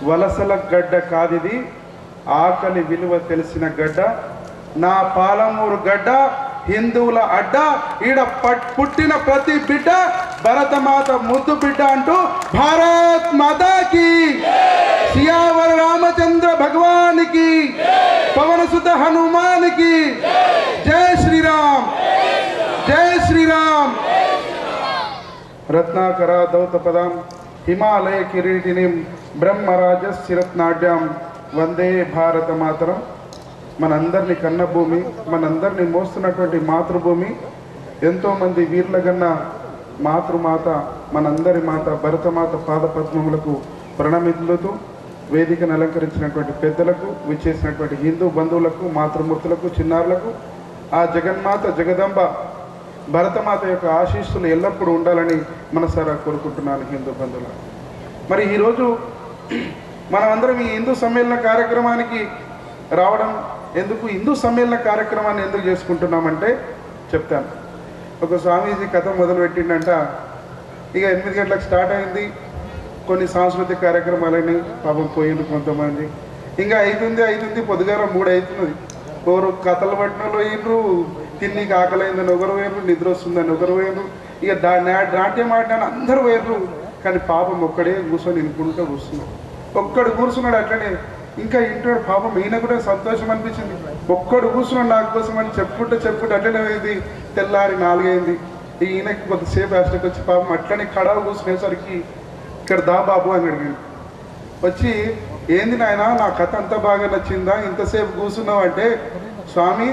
వలసల గడ్డ కాదిది, ఆకలి విలువ తెలిసిన గడ్డ. నా పాలమూరు గడ్డ హిందువుల అడ్డ, ఈడ పుట్టిన ప్రతి బిడ్డ భరతమాత ముద్దు బిడ్డ అంటూ భారత్ మాతాకి, సియావర రామచంద్ర భగవానికి, పవనసుత హనుమానికి జై శ్రీరామ్, జై శ్రీరామ్. రత్నాకర దౌతపదం హిమాలయ కిరీటినిం బ్రహ్మరాజస్యరత్నాఢ్యం వందే భారత మాతరం. మనందరినీ కన్నభూమి, మనందరినీ మోస్తున్నటువంటి మాతృభూమి, ఎంతోమంది వీర్లగన్న మాతృమాత, మనందరి మాత భరతమాత పాదపద్మములకు ప్రణమిల్లుతూ వేదికను అలంకరించినటువంటి పెద్దలకు, విచ్చేసినటువంటి హిందూ బంధువులకు, మాతృమూర్తులకు, చిన్నారులకు ఆ జగన్మాత జగదంబ భరతమాత యొక్క ఆశీస్సులు ఎల్లప్పుడూ ఉండాలని మనసారా కోరుకుంటున్నాను హిందూ బంధువుల. మరి ఈరోజు మనమందరం ఈ హిందూ సమ్మేళన కార్యక్రమానికి రావడం ఎందుకు, హిందూ సమ్మేళన కార్యక్రమాన్ని ఎందుకు చేసుకుంటున్నామంటే చెప్తాను. ఒక స్వామీజీ కథ మొదలుపెట్టిండంట. ఇక 8 గంటలకు స్టార్ట్ అయింది, కొన్ని సాంస్కృతిక కార్యక్రమాలని పాపం పోయింది కొంతమంది. ఇంకా అవుతుంది పొద్దుగాల 3 అవుతున్నది. ఒకరు కథలు పట్టిన వాళ్ళు పోయినరు, తిన్నీకి ఆకలైందని ఒకరు పోయినరు, నిద్ర వస్తుందని ఒకరు పోయినరు, ఇక నాట్యం ఆడడానికి అందరూ పోయినరు. కానీ పాపం ఒక్కడే కూర్చొని వినుకుంటూ కూర్చున్నాడు. ఒక్కడు కూర్చున్నాడు అట్లనే. ఇంకా ఇంటాడు పాపం, ఈయన కూడా సంతోషం అనిపించింది. ఒక్కడు కూర్చున్నాడు నాకు కోసం అని చెప్పుకుంటూ అట్లనే అయింది. తెల్లారి 4 అయింది. ఈయనకి కొద్దిసేపు యాస్టకి వచ్చి పాపం అట్లనే కడావు కూర్చునేసరికి ఇక్కడ దా బాబు అని అడిగాడు. వచ్చి ఏంది నాయన, నా కథ అంత బాగా నచ్చిందా, ఇంతసేపు కూర్చున్నావు అంటే, స్వామి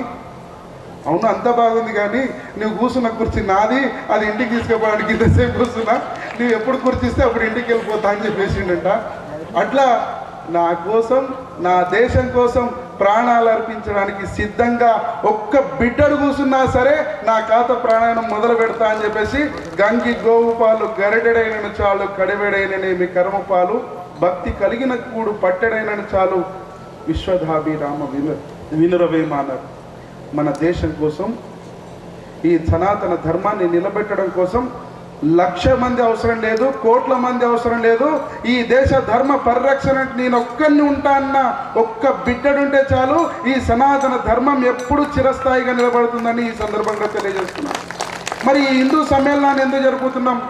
అవును అంత బాగుంది, కానీ నువ్వు కూర్చున్న కుర్చీ నాది, అది ఇంటికి తీసుకుపోవడానికి ఇంతసేపు కూర్చున్నా, నువ్వు ఎప్పుడు కుర్చీస్తే అప్పుడు ఇంటికి వెళ్ళిపోతా అని చెప్పేసిండంట. అట్లా నా కోసం, నా దేశం కోసం ప్రాణాలు అర్పించడానికి సిద్ధంగా ఒక్క బిడ్డడు కూర్చున్నా సరే నా ఖాతా ప్రాణాయామం మొదలు పెడతా అని చెప్పేసి, గంగి గోవు పాలు గరిటెడైనను చాలు, కడివెడైననేమి కర్మపాలు, భక్తి కలిగిన కూడు పట్టెడైనను చాలు, విశ్వధాభిరామ వినురవేమన్నారు. మన దేశం కోసం, ఈ సనాతన ధర్మాన్ని నిలబెట్టడం కోసం 1,00,000 మంది అవసరం లేదు, కోట్ల మంది అవసరం లేదు. ఈ దేశ ధర్మ పరిరక్షణకి నేను ఒక్కరిని ఉంటా అన్న ఒక్క బిడ్డడుంటే చాలు, ఈ సనాతన ధర్మం ఎప్పుడు చిరస్థాయిగా నిలబడుతుందని ఈ సందర్భంగా తెలియజేస్తున్నాను. మరి ఈ హిందూ సమ్మేళనాన్ని ఎందుకు జరుపుతున్నాం?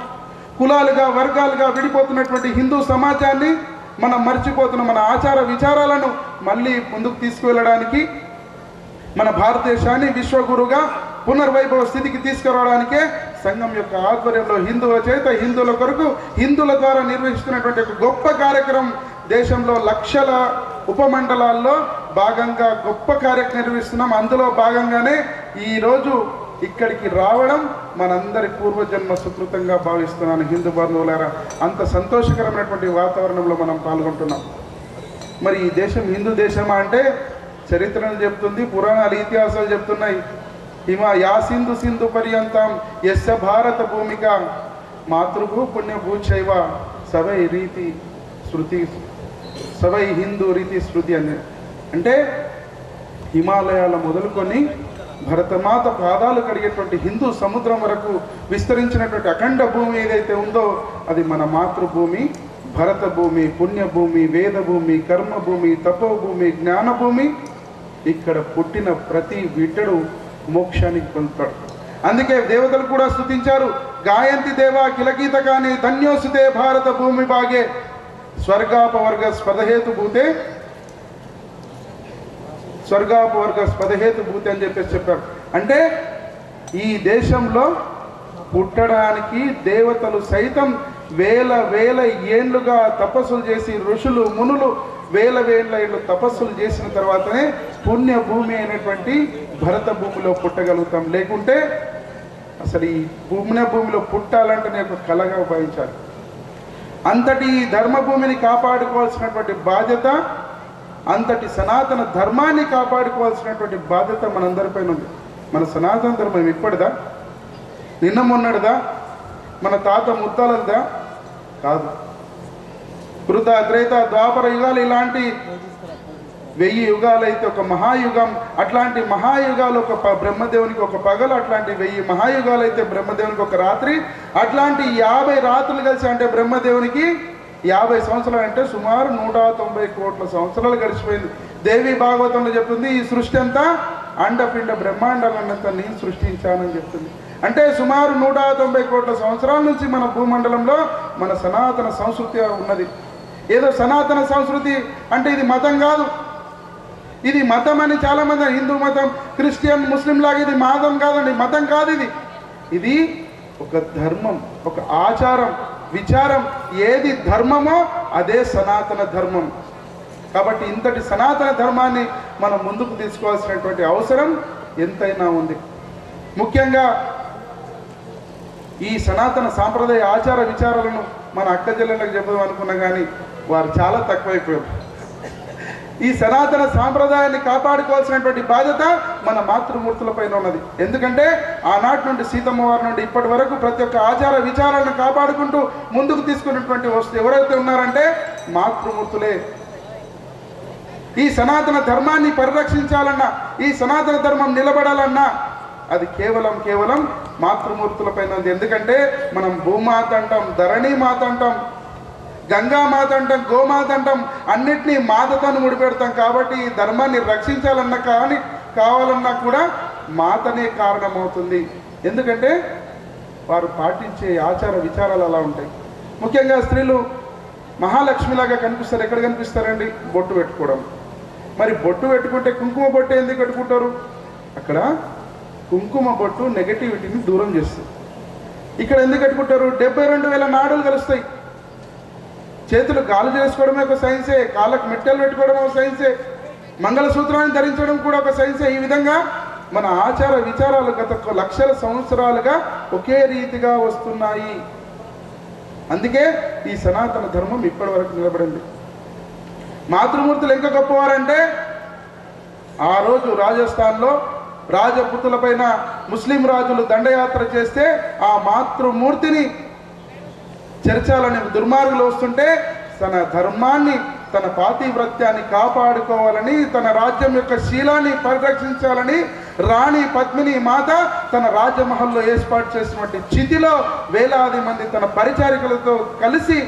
కులాలుగా వర్గాలుగా విడిపోతున్నటువంటి హిందూ సమాజాన్ని మనం మర్చిపోతున్న మన ఆచార విచారాలను మళ్ళీ ముందుకు తీసుకువెళ్ళడానికి, మన భారతదేశాన్ని విశ్వగురుగా పునర్వైభవ స్థితికి తీసుకురావడానికే సంఘం యొక్క ఆధ్వర్యంలో హిందువుల చేత, హిందువుల కొరకు, హిందువుల ద్వారా నిర్వహిస్తున్నటువంటి ఒక గొప్ప కార్యక్రమం. దేశంలో లక్షల ఉపమండలాల్లో భాగంగా గొప్ప కార్యక్రమం నిర్వహిస్తున్నాం. అందులో భాగంగానే ఈరోజు ఇక్కడికి రావడం మనందరి పూర్వజన్మ సుకృతంగా భావిస్తున్నాను హిందూ బంధువులారా. అంత సంతోషకరమైనటువంటి వాతావరణంలో మనం పాల్గొంటున్నాం. మరి ఈ దేశం హిందూ దేశమా అంటే చరిత్రను చెప్తుంది, పురాణాలు ఇతిహాసాలు చెప్తున్నాయి. యా సింధు సింధు పర్యంతం యస్య భారత భూమిక మాతృభూ పుణ్యభూచైవ సవై రీతి శృతి, సవై హిందూ రీతి శృతి అని. అంటే హిమాలయాల మొదలుకొని భరతమాత పాదాలు కడిగేటువంటి హిందూ సముద్రం వరకు విస్తరించినటువంటి అఖండ భూమి ఏదైతే ఉందో అది మన మాతృభూమి, భరత భూమి, పుణ్యభూమి, వేదభూమి, కర్మభూమి, తపోభూమి, జ్ఞానభూమి. ఇక్కడ పుట్టిన ప్రతి బిడ్డడు మోక్షానికి పొందుతాడు. అందుకే దేవతలు కూడా స్తుతించారు, గాయంతి దేవా కిలగీతకాని ధన్యోసుతే భారత భూమి భాగే స్వర్గాపవర్గ స్పదహేతు భూతే, స్వర్గాపవర్గ స్పదహేతు భూతే అని చెప్పేసి చెప్పారు. అంటే ఈ దేశంలో పుట్టడానికి దేవతలు సైతం వేల ఏండ్లుగా తపస్సులు చేసి, ఋషులు మునులు వేల ఏళ్ళు తపస్సులు చేసిన తర్వాతనే పుణ్యభూమి అయినటువంటి భరత భూమిలో పుట్టగలుగుతాం. లేకుంటే అసలు ఈ పుణ్యభూమిలో పుట్టాలంటే నేను కలగా భావించాలి. అంతటి ధర్మభూమిని కాపాడుకోవాల్సినటువంటి బాధ్యత, అంతటి సనాతన ధర్మాన్ని కాపాడుకోవాల్సినటువంటి బాధ్యత మనందరిపైన ఉంది. మన సనాతన ధర్మం ఇప్పటిదా, నిన్న మొన్నటిదా, మన తాత ముత్తాలదా కాదు. కృత త్రేత ద్వాపర యుగాలు ఇలాంటి 1000 యుగాలైతే ఒక మహాయుగం, అట్లాంటి మహాయుగాలు ఒక బ్రహ్మదేవునికి ఒక పగలు, అట్లాంటి 1000 మహాయుగాలైతే బ్రహ్మదేవునికి ఒక రాత్రి, అట్లాంటి 50 రాత్రులు కలిసి అంటే బ్రహ్మదేవునికి 50 సంవత్సరాలు అంటే సుమారు 190 కోట్ల సంవత్సరాలు గడిచిపోయింది. దేవి భాగవతంలో చెప్తుంది ఈ సృష్టి అంతా అండపిండ బ్రహ్మాండాలన్నంతా నేను సృష్టించానని చెప్తుంది. అంటే సుమారు 190 కోట్ల సంవత్సరాల నుంచి మన భూమండలంలో మన సనాతన సంస్కృతి ఉన్నది. ఏదో సనాతన సంస్కృతి అంటే ఇది మతం కాదు, ఇది మతం అని చాలామంది హిందూ మతం, క్రిస్టియన్, ముస్లిం లాగా ఇది మతం కాదండి. మతం కాదు ఇది. ఇది ఒక ధర్మం, ఒక ఆచారం, విచారం. ఏది ధర్మమో అదే సనాతన ధర్మం. కాబట్టి ఇంతటి సనాతన ధర్మాన్ని మనం ముందుకు తీసుకోవాల్సినటువంటి అవసరం ఎంతైనా ఉంది. ముఖ్యంగా ఈ సనాతన సాంప్రదాయ ఆచార విచారాలను మన అక్క చెల్లెళ్ళకి చెప్దాం అనుకున్నా కానీ వారు చాలా తక్కువైపోయారు. ఈ సనాతన సాంప్రదాయాన్ని కాపాడుకోవాల్సినటువంటి బాధ్యత మన మాతృమూర్తులపైన ఉన్నది. ఎందుకంటే ఆనాటి నుండి సీతమ్మ వారి నుండి ఇప్పటి వరకు ప్రతి ఒక్క ఆచార విచారాలను కాపాడుకుంటూ ముందుకు తీసుకున్నటువంటి వస్తు ఎవరైతే ఉన్నారంటే మాతృమూర్తులే. ఈ సనాతన ధర్మాన్ని పరిరక్షించాలన్నా, ఈ సనాతన ధర్మం నిలబడాలన్నా అది కేవలం మాతృమూర్తులపైన ఉంది. ఎందుకంటే మనం భూమాత అంటాం, ధరణి మాత అంటాం, గంగామాత అంటాం, గోమాత అంటాం, అన్నిటినీ మాతతో ముడిపెడతాం. కాబట్టి ఈ ధర్మాన్ని రక్షించాలన్నా కానీ కావాలన్నా కూడా మాతనే కారణమవుతుంది. ఎందుకంటే వారు పాటించే ఆచార విచారాలు అలా ఉంటాయి. ముఖ్యంగా స్త్రీలు మహాలక్ష్మిలాగా కనిపిస్తారు. ఎక్కడ కనిపిస్తారండి? బొట్టు పెట్టుకోవడం. మరి బొట్టు పెట్టుకుంటే కుంకుమ బొట్టు ఎందుకు పెట్టుకుంటారు? అక్కడ కుంకుమ బొట్టు నెగటివిటీని దూరం చేస్తుంది. ఇక్కడ ఎందుకు పెట్టుకుంటారు? 72,000 నాడులు కలుస్తాయి. చేతులు గాలు చేసుకోవడమే ఒక సైన్సే, కాళ్ళకు మెట్టెలు పెట్టుకోవడం ఒక సైన్సే, మంగళసూత్రాన్ని ధరించడం కూడా ఒక సైన్సే. ఈ విధంగా మన ఆచార విచారాలు గత లక్షల సంవత్సరాలుగా ఒకే రీతిగా వస్తున్నాయి. అందుకే ఈ సనాతన ధర్మం ఇప్పటి వరకు నిలబడింది. మాతృమూర్తులు ఎంత గొప్పవారంటే ఆ రోజు రాజస్థాన్లో రాజపుతులపైన ముస్లిం రాజులు దండయాత్ర చేస్తే ఆ మాతృమూర్తిని చెరచాలని దుర్మార్గులు వస్తుంటే తన ధర్మాన్ని, తన పాతివ్రత్యాన్ని కాపాడుకోవాలని, తన రాజ్యం యొక్క శీలాన్ని పరిరక్షించాలని రాణి పద్మిని మాత తన రాజమహల్లో ఏర్పాటు చేసినటువంటి చితిలో వేలాది మంది తన పరిచారికలతో కలిసి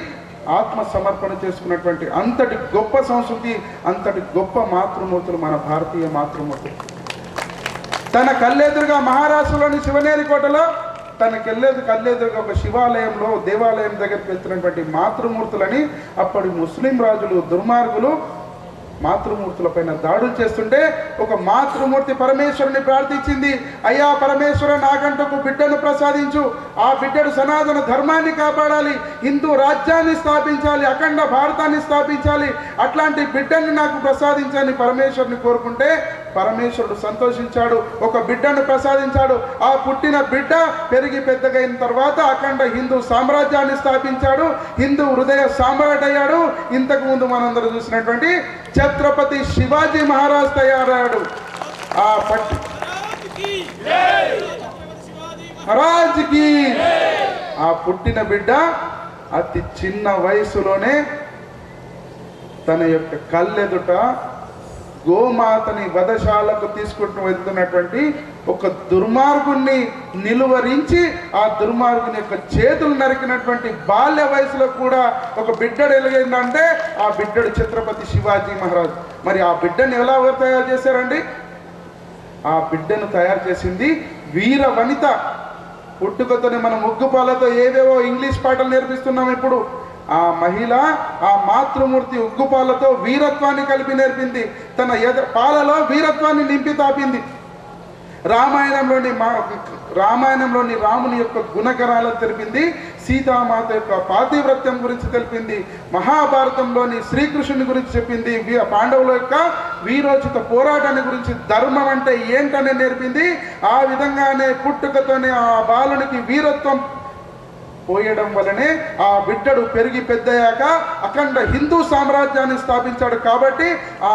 ఆత్మ సమర్పణ చేసుకున్నటువంటి అంతటి గొప్ప సంస్కృతి, అంతటి గొప్ప మాతృమూర్తులు మన భారతీయ మాతృమూర్తులు. తన కళ్ళెదురుగా మహారాష్ట్రలోని శివనేరి కోటలో తన కళ్ళెదురుగా ఒక శివాలయంలో దేవాలయం దగ్గరికి వెళ్తున్నటువంటి మాతృమూర్తులని అప్పటి ముస్లిం రాజులు దుర్మార్గులు మాతృమూర్తులపైన దాడులు చేస్తుంటే ఒక మాతృమూర్తి పరమేశ్వరుని ప్రార్థించింది, అయ్యా పరమేశ్వర నాకంటూ ఒక బిడ్డను ప్రసాదించు, ఆ బిడ్డడు సనాతన ధర్మాన్ని కాపాడాలి, హిందూ రాజ్యాన్ని స్థాపించాలి, అఖండ భారతాన్ని స్థాపించాలి, అట్లాంటి బిడ్డని నాకు ప్రసాదించని పరమేశ్వరుని కోరుకుంటే పరమేశ్వరుడు సంతోషించాడు, ఒక బిడ్డను ప్రసాదించాడు. ఆ పుట్టిన బిడ్డ పెరిగి పెద్దగైన తర్వాత అఖండ హిందూ సామ్రాజ్యాన్ని స్థాపించాడు, హిందూ హృదయ సామ్రాట్ అయ్యాడు. ఇంతకు ముందు మనందరూ చూసినటువంటి ఛత్రపతి శివాజీ మహారాజ్ తయారయ్యాడు. ఆ మహారాజ్కి ఆ పుట్టిన బిడ్డ అతి చిన్న వయసులోనే తన యొక్క కళ్ళెదుట గోమాతని వధశాలకు తీసుకుంటూ వెళ్తున్నటువంటి ఒక దుర్మార్గుణ్ణి నిలువరించి ఆ దుర్మార్గుని యొక్క చేతులు నరికినటువంటి బాల్య వయసులో కూడా ఒక బిడ్డడు ఎలాగైందంటే ఆ బిడ్డడు ఛత్రపతి శివాజీ మహారాజ్. మరి ఆ బిడ్డను ఎలా తయారు చేశారండి? ఆ బిడ్డను తయారు చేసింది వీర వనిత. పుట్టుకతోనే మనం ఉగ్గుపాలతో ఏవేవో ఇంగ్లీష్ పాటలు నేర్పిస్తున్నాం. ఇప్పుడు ఆ మహిళ ఆ మాతృమూర్తి ఉగ్గుపాలతో వీరత్వాన్ని కలిపి నేర్పింది. తన పాలలో వీరత్వాన్ని నింపి తాపింది. రామాయణంలోని రాముని యొక్క గుణగణాలను తెలిపింది, సీతామాత యొక్క పాతివ్రత్యం గురించి తెలిపింది, మహాభారతంలోని శ్రీకృష్ణుని గురించి చెప్పింది, పాండవుల యొక్క వీరోచిత పోరాటాన్ని గురించి, ధర్మం అంటే ఏంటనే నేర్పింది. ఆ విధంగానే పుట్టుకతోనే ఆ బాలునికి వీరత్వం పోయడం వలనే ఆ బిడ్డడు పెరిగి పెద్దయ్యాక అఖండ హిందూ సామ్రాజ్యాన్ని స్థాపించాడు. కాబట్టి ఆ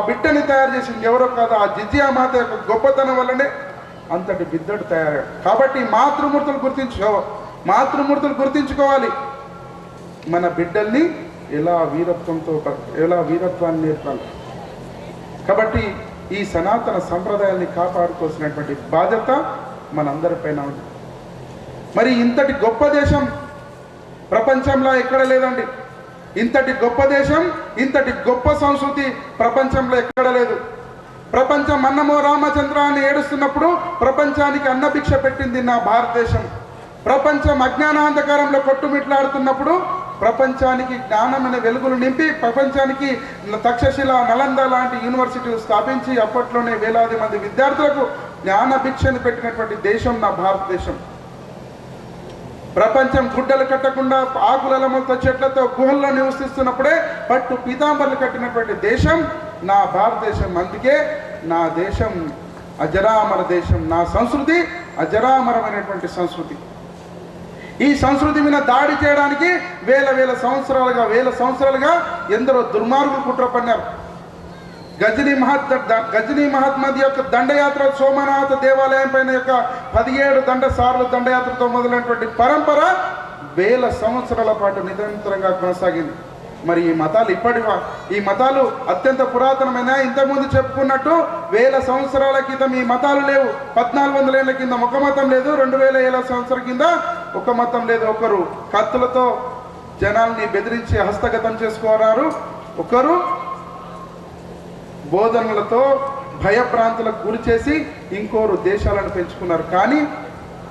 బిడ్డని తయారు చేసింది ఎవరో కాదు, ఆ జిజియా మాత యొక్క గొప్పతనం వల్లనే అంతటి బిడ్డడు తయారయ్యాడు. కాబట్టి మాతృమూర్తులు గుర్తించుకోవాలి. మన బిడ్డల్ని ఎలా వీరత్వాన్ని నేర్పాలి. కాబట్టి ఈ సనాతన సంప్రదాయాన్ని కాపాడుకోవాల్సినటువంటి బాధ్యత మనందరిపైన ఉంది. మరి ఇంతటి గొప్ప దేశం ప్రపంచంలో ఎక్కడ లేదండి. ఇంతటి గొప్ప దేశం, ఇంతటి గొప్ప సంస్కృతి ప్రపంచంలో ఎక్కడ లేదు. ప్రపంచం అన్నమో రామచంద్ర అని ఏడుస్తున్నప్పుడు ప్రపంచానికి అన్నభిక్ష పెట్టింది నా భారతదేశం. ప్రపంచం అజ్ఞానాంధకారంలో కొట్టుమిట్లాడుతున్నప్పుడు ప్రపంచానికి జ్ఞానమైన వెలుగులు నింపి ప్రపంచానికి తక్షశిల, నలంద లాంటి యూనివర్సిటీలు స్థాపించి అప్పట్లోనే వేలాది మంది విద్యార్థులకు జ్ఞాన భిక్షను పెట్టినటువంటి దేశం నా భారతదేశం. ప్రపంచం గుడ్డలు కట్టకుండా ఆకులలమలతో చెట్లతో గుహల్లో నివసిస్తున్నప్పుడే పట్టు పీతాంబర్లు కట్టినటువంటి దేశం నా భారతదేశం. అందుకే నా దేశం అజరామర దేశం, నా సంస్కృతి అజరామరమైనటువంటి సంస్కృతి. ఈ సంస్కృతి మీద దాడి చేయడానికి వేల సంవత్సరాలుగా ఎందరో దుర్మార్గులు కుట్ర పన్నారు. గజనీ మహాత్మది యొక్క దండయాత్ర సోమనాథ దేవాలయం పైన యొక్క 17 సార్లు దండయాత్రతో మొదలైనటువంటి పరంపర వేల సంవత్సరాల పాటు నిరంతరంగా కొనసాగింది. మరి ఈ మతాలు అత్యంత పురాతనమైన, ఇంతకుముందు చెప్పుకున్నట్టు వేల సంవత్సరాల క్రితం ఈ మతాలు లేవు. 1400 ఏళ్ల కింద ఒక మతం లేదు, 2000 ఏళ్ల సంవత్సరాల కింద ఒక మతం లేదు. ఒకరు కత్తులతో జనాల్ని బెదిరించి హస్తగతం చేసుకున్నారు, ఒకరు బోధనలతో భయభ్రాంతులకు గురి చేసి ఇంకోరు దేశాలను పెంచుకున్నారు. కానీ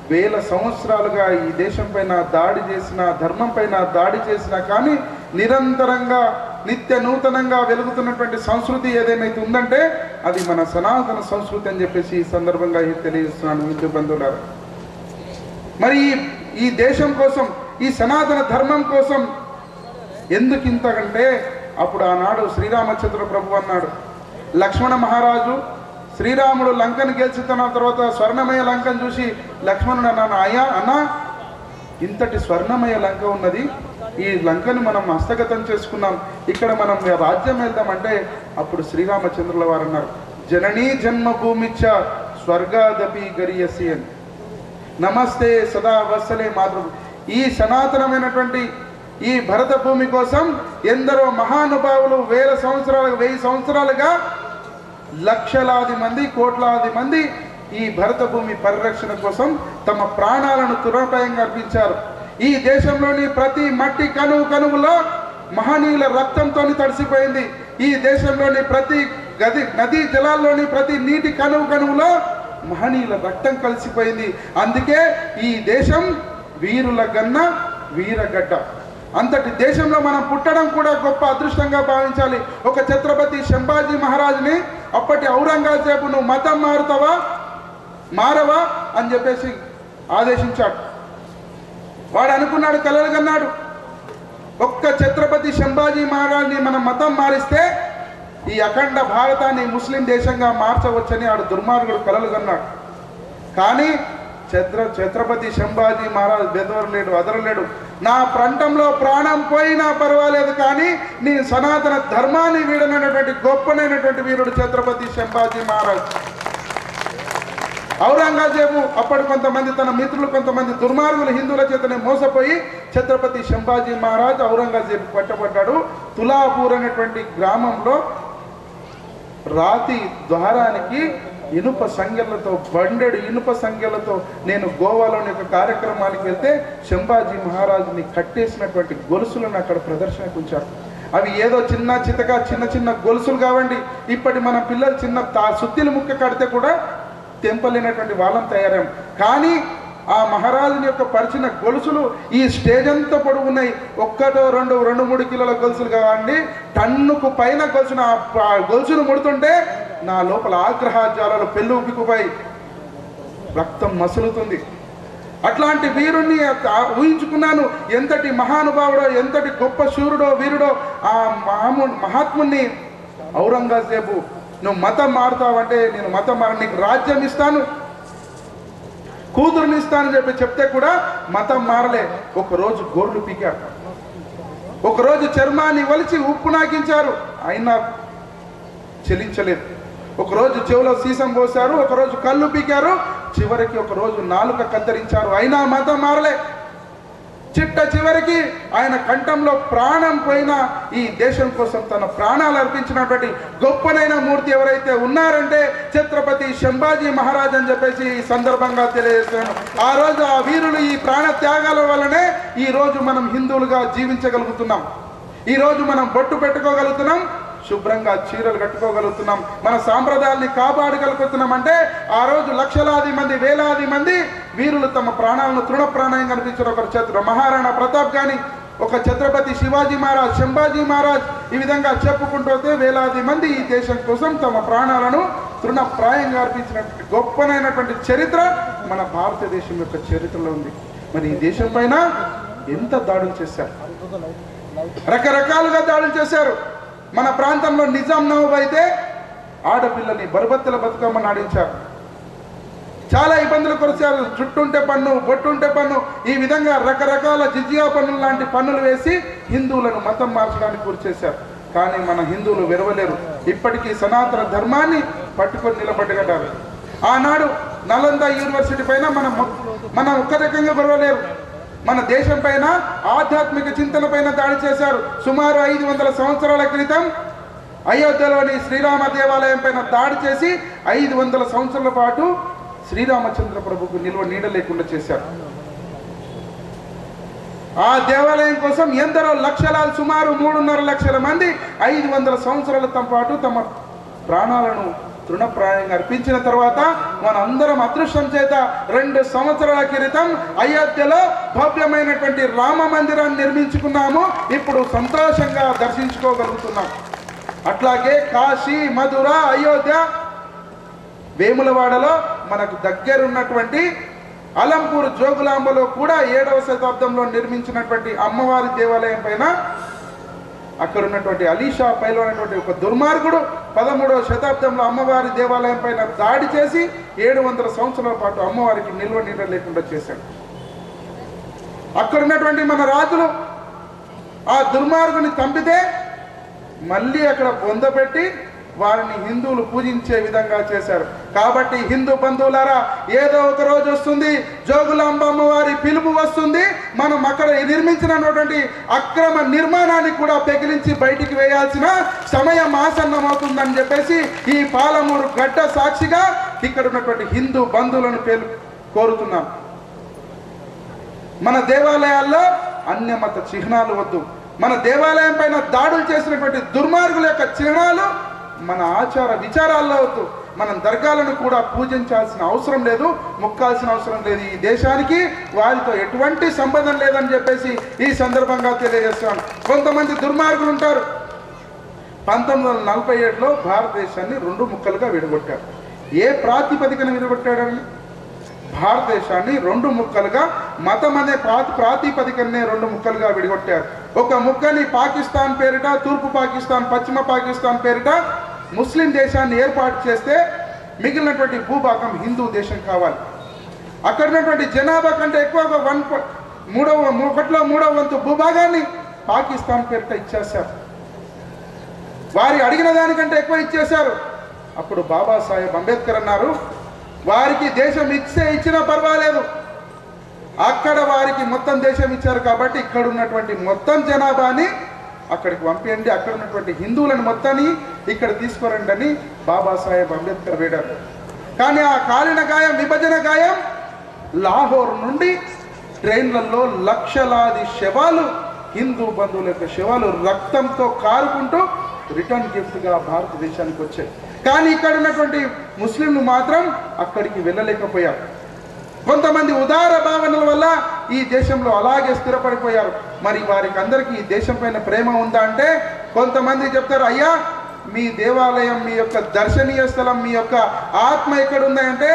వేల సంవత్సరాలుగా ఈ దేశం పైన దాడి చేసిన, ధర్మం పైన దాడి చేసినా కానీ నిరంతరంగా నిత్య నూతనంగా వెలుగుతున్నటువంటి సంస్కృతి ఏదైతే ఉందంటే అది మన సనాతన సంస్కృతి అని చెప్పేసి ఈ సందర్భంగా తెలియజేస్తున్నాను హిందూ బంధువులారా. మరి ఈ దేశం కోసం, ఈ సనాతన ధర్మం కోసం ఎందుకు ఇంతకంటే అప్పుడు ఆనాడు శ్రీరామచంద్ర ప్రభు అన్నాడు, లక్ష్మణ మహారాజు శ్రీరాముడు లంకను గెలిచిన తర్వాత స్వర్ణమయ లంకను చూసి లక్ష్మణుడు అన్నాను, అన్నా ఇంతటి స్వర్ణమయ లంక ఉన్నది, ఈ లంకను మనం హస్తగతం చేసుకున్నాం, ఇక్కడ మనం రాజ్యం వెళ్దామంటే అప్పుడు శ్రీరామచంద్రుల వారు అన్నారు, జననీ జన్మభూమిచ్చ స్వర్గాదపి గరియసి అని. నమస్తే సదా వత్సలే మాతృ. ఈ సనాతనమైనటువంటి ఈ భరత భూమి కోసం ఎందరో మహానుభావులు 1000 సంవత్సరాలుగా లక్షలాది మంది, కోట్లాది మంది ఈ భరత భూమి పరిరక్షణ కోసం తమ ప్రాణాలను తురపాయంగా అర్పించారు. ఈ దేశంలోని ప్రతి మట్టి కనువులో మహనీయుల రక్తంతో తడిసిపోయింది. ఈ దేశంలోని ప్రతి నదీ జలాల్లోని ప్రతి నీటి కనువులో మహనీయుల రక్తం కలిసిపోయింది. అందుకే ఈ దేశం వీరుల గన్న వీరగడ్డ. అంతటి దేశంలో మనం పుట్టడం కూడా గొప్ప అదృష్టంగా భావించాలి. ఒక ఛత్రపతి సంభాజీ మహారాజుని అప్పటి ఔరంగజేబు నువ్వు మతం మారవా అని చెప్పేసి ఆదేశించాడు. వాడు అనుకున్నాడు, కలలు కన్నాడు, ఒక్క ఛత్రపతి సంభాజీ మహారాజుని మనం మతం మారిస్తే ఈ అఖండ భారతాన్ని ముస్లిం దేశంగా మార్చవచ్చని ఆడు దుర్మార్గుడు కలలు కన్నాడు. కానీ ఛత్రపతి సంభాజీ మహారాజ్ బెదరలేడు, అదరలేడు. నా ప్రాంతంలో ప్రాణం పోయినా పర్వాలేదు కానీ నేను సనాతన ధర్మాన్ని వీడనటువంటి గొప్పనైనటువంటి వీరుడు ఛత్రపతి సంభాజీ మహారాజ్. ఔరంగజేబు అప్పటి కొంతమంది తన మిత్రులు, కొంతమంది దుర్మార్గులు హిందువుల చేతనే మోసపోయి ఛత్రపతి సంభాజీ మహారాజ్ ఔరంగజేబు పట్టబడ్డాడు. తులాపూర్ అనేటువంటి గ్రామంలో రాతి ద్వారానికి ఇనుప సంఖ్యలతో, బండెడు ఇనుప సంఖ్యలతో నేను గోవాలోని ఒక కార్యక్రమానికి వెళ్తే సంభాజీ మహారాజుని కట్టేసినటువంటి గొలుసులను అక్కడ ప్రదర్శనకు ఉంచారు. అవి ఏదో చిన్న గొలుసులు కావండి. ఇప్పటి మన పిల్లలు చిన్న సుత్తిల ముక్క కడితే కూడా తెంపలేనటువంటి వాళ్ళం తయారాం. కానీ ఆ మహారాజుని యొక్క పరిచిన గొలుసులు ఈ స్టేజ్ అంతా పొడుగున్నాయి. 2-3 కిలోల గొలుసులు కావండి, టన్నుకు పైన గొలుసును. ఆ గొలుసును ముడుతుంటే నా లోపల ఆగ్రహాజ్యాలలో పెళ్ళుపికుపోయి రక్తం మసులుతుంది. అట్లాంటి వీరుణ్ణి ఊహించుకున్నాను. ఎంతటి మహానుభావుడో, ఎంతటి గొప్ప శూరుడో వీరుడో ఆ మహాత్ముని ఔరంగజేబు నువ్వు మతం మారుతావంటే నేను మతం మార, నీకు రాజ్యం ఇస్తాను, కూతురుని ఇస్తానని చెప్తే కూడా మతం మారలే. ఒకరోజు గోర్లు పీకారు, ఒకరోజు చర్మాన్ని వలిచి ఉప్పు నాకించారు, అయినా చెలించలేదు. ఒకరోజు చెవులో సీసం పోశారు, ఒకరోజు కళ్ళు పీకారు, చివరికి ఒకరోజు నాలుక కత్తిరించారు, అయినా మతం మారలే. చివరికి ఆయన కంఠంలో ప్రాణం పోయిన ఈ దేశం కోసం తన ప్రాణాలు అర్పించినటువంటి గొప్పనైన మూర్తి ఎవరైతే ఉన్నారంటే ఛత్రపతి సంభాజీ మహారాజ్ అని చెప్పేసి ఈ సందర్భంగా తెలియజేస్తాను. ఆ రోజు ఆ వీరులు ఈ ప్రాణ త్యాగాల వల్లనే ఈ రోజు మనం హిందువులుగా జీవించగలుగుతున్నాం. ఈరోజు మనం బొట్టు పెట్టుకోగలుగుతున్నాం, శుభ్రంగా చీరలు కట్టుకోగలుగుతున్నాం, మన సాంప్రదాయాల్ని కాపాడగలుగుతున్నాం. అంటే ఆ రోజు లక్షలాది మంది, వేలాది మంది వీరులు తమ ప్రాణాలను తృణప్రాణాయం కనిపించారు. ఒకరు మహారాణా ప్రతాప్ కానీ, ఒక ఛత్రపతి శివాజీ మహారాజ్, శంభాజీ మహారాజ్, ఈ విధంగా చెప్పుకుంటూ వస్తే వేలాది మంది ఈ దేశం కోసం తమ ప్రాణాలను తృణప్రాయంగా అర్పించినటువంటి గొప్పనైనటువంటి చరిత్ర మన భారతదేశం యొక్క చరిత్రలో ఉంది. మరి ఈ దేశం పైన ఎంత దాడులు చేశారు, రకరకాలుగా దాడులు చేశారు. మన ప్రాంతంలో నిజాం నవాబ్ అయితే ఆడపిల్లని బరుబత్తెల బతుకమ్మని ఆడించారు, చాలా ఇబ్బందులు కొరిచారు. జుట్టుంటే పన్ను, బొట్టుంటే పన్ను, ఈ విధంగా రకరకాల జిజియా పన్నులు లాంటి పన్నులు వేసి హిందువులను మతం మార్చడానికి గురి చేశారు. కానీ మన హిందువులు వెరవలేరు, ఇప్పటికీ సనాతన ధర్మాన్ని పట్టుకొని నిలబడగట్టారు. ఆనాడు నలంద యూనివర్సిటీ పైన మనం ఒక్క రకంగా వెరవలేరు. మన దేశం పైన ఆధ్యాత్మిక చింతన పైన దాడి చేశారు. సుమారు 500 సంవత్సరాల క్రితం అయోధ్యలోని శ్రీరామ దేవాలయం పైన దాడి చేసి 500 సంవత్సరాల పాటు శ్రీరామచంద్ర ప్రభుకు నిల్వ నీడ లేకుండా చేశారు. ఆ దేవాలయం కోసం ఎందరో లక్షలాది, సుమారు 3.5 లక్షల మంది 500 సంవత్సరాల పాటు తమ ప్రాణాలను తృణప్రాయంగా అర్పించిన తర్వాత మనందరం అదృష్టం చేత 2 సంవత్సరాల క్రితం అయోధ్యలో భవ్యమైనటువంటి రామ మందిరాన్ని నిర్మించుకున్నాము. ఇప్పుడు సంతోషంగా దర్శించుకోగలుగుతున్నాం. అట్లాగే కాశీ, మధుర, అయోధ్య, వేములవాడలో మనకు దగ్గరున్నటువంటి అలంపూర్ జోగులాంబలో కూడా 7వ శతాబ్దంలో నిర్మించినటువంటి అమ్మవారి దేవాలయం పైన అక్కడ ఉన్నటువంటి అలీషా పైల్వాన్ అనేటువంటి ఒక దుర్మార్గుడు 13వ శతాబ్దంలో అమ్మవారి దేవాలయం పైన దాడి చేసి 700 సంవత్సరాల పాటు అమ్మవారికి నిల్వ నీడ లేకుండా చేశాడు. అక్కడ ఉన్నటువంటి మన రాజులు ఆ దుర్మార్గుని చంపితే మళ్ళీ అక్కడ పొందపెట్టి వారిని హిందువులు పూజించే విధంగా చేశారు. కాబట్టి హిందూ బంధువులారా, ఏదో ఒక రోజు వస్తుంది, జోగులాంబ అమ్మవారి పిలుపు వస్తుంది, మనం అక్కడ నిర్మించినటువంటి అక్రమ నిర్మాణాన్ని కూడా పెకిలించి బయటికి వేయాల్సిన సమయం ఆసన్నమవుతుందని చెప్పేసి ఈ పాలమూరు గడ్డ సాక్షిగా ఇక్కడ ఉన్నటువంటి హిందూ బంధువులను కోరుతున్నాం. మన దేవాలయాల్లో అన్యమత చిహ్నాలు వద్దు. మన దేవాలయం పైన దాడులు చేసినటువంటి దుర్మార్గుల యొక్క చిహ్నాలు మన ఆచార విచారాల్లో వద్దు. మనం దర్గాలను కూడా పూజించాల్సిన అవసరం లేదు, మొక్కాల్సిన అవసరం లేదు. ఈ దేశానికి వారితో ఎటువంటి సంబంధం లేదని చెప్పేసి ఈ సందర్భంగా తెలియజేస్తున్నాను. కొంతమంది దుర్మార్గులు ఉంటారు. 1947లో భారతదేశాన్ని 2 ముక్కలుగా విడగొట్టారు. ఏ ప్రాతిపదికన విడగొట్టాడని? భారతదేశాన్ని 2 ముక్కలుగా, మతం అనే ప్రాతిపదికనే 2 ముక్కలుగా విడగొట్టారు. ఒక ముక్కని పాకిస్తాన్ పేరిట, తూర్పు పాకిస్తాన్, పశ్చిమ పాకిస్తాన్ పేరిట ముస్లిం దేశాన్ని ఏర్పాటు చేస్తే మిగిలినటువంటి భూభాగం హిందూ దేశం కావాలి. అక్కడ ఉన్నటువంటి జనాభా కంటే ఎక్కువగా 1/3 వంతు భూభాగాన్ని పాకిస్తాన్ పేరిట ఇచ్చేశారు. వారి అడిగిన దానికంటే ఎక్కువ ఇచ్చేశారు. అప్పుడు బాబాసాహెబ్ అంబేద్కర్ అన్నారు, వారికి దేశం ఇచ్చినా పర్వాలేదు, అక్కడ వారికి మొత్తం దేశం ఇచ్చారు కాబట్టి ఇక్కడ ఉన్నటువంటి మొత్తం జనాభాని అక్కడికి పంపించండి, అక్కడ ఉన్నటువంటి హిందువులను మొత్తాన్ని ఇక్కడ తీసుకురండి అని బాబాసాహెబ్ అంబేద్కర్ వేడారు. కానీ ఆ కాలిన గాయం, విభజన గాయం, లాహోర్ నుండి ట్రైన్లలో లక్షలాది శవాలు, హిందూ బంధువుల యొక్క శవాలు రక్తంతో కారుకుంటూ రిటర్న్ గిఫ్ట్గా భారతదేశానికి వచ్చాయి. కానీ ఇక్కడ ఉన్నటువంటి ముస్లింలు మాత్రం అక్కడికి వెళ్ళలేకపోయారు. కొంతమంది ఉదార భావనల వల్ల ఈ దేశంలో అలాగే స్థిరపడిపోయారు. మరి వారికి అందరికీ ఈ దేశం పైన ప్రేమ ఉందా అంటే కొంతమంది చెప్తారు, అయ్యా మీ దేవాలయం, మీ యొక్క దర్శనీయ స్థలం, మీ యొక్క ఆత్మ ఎక్కడ ఉందంటే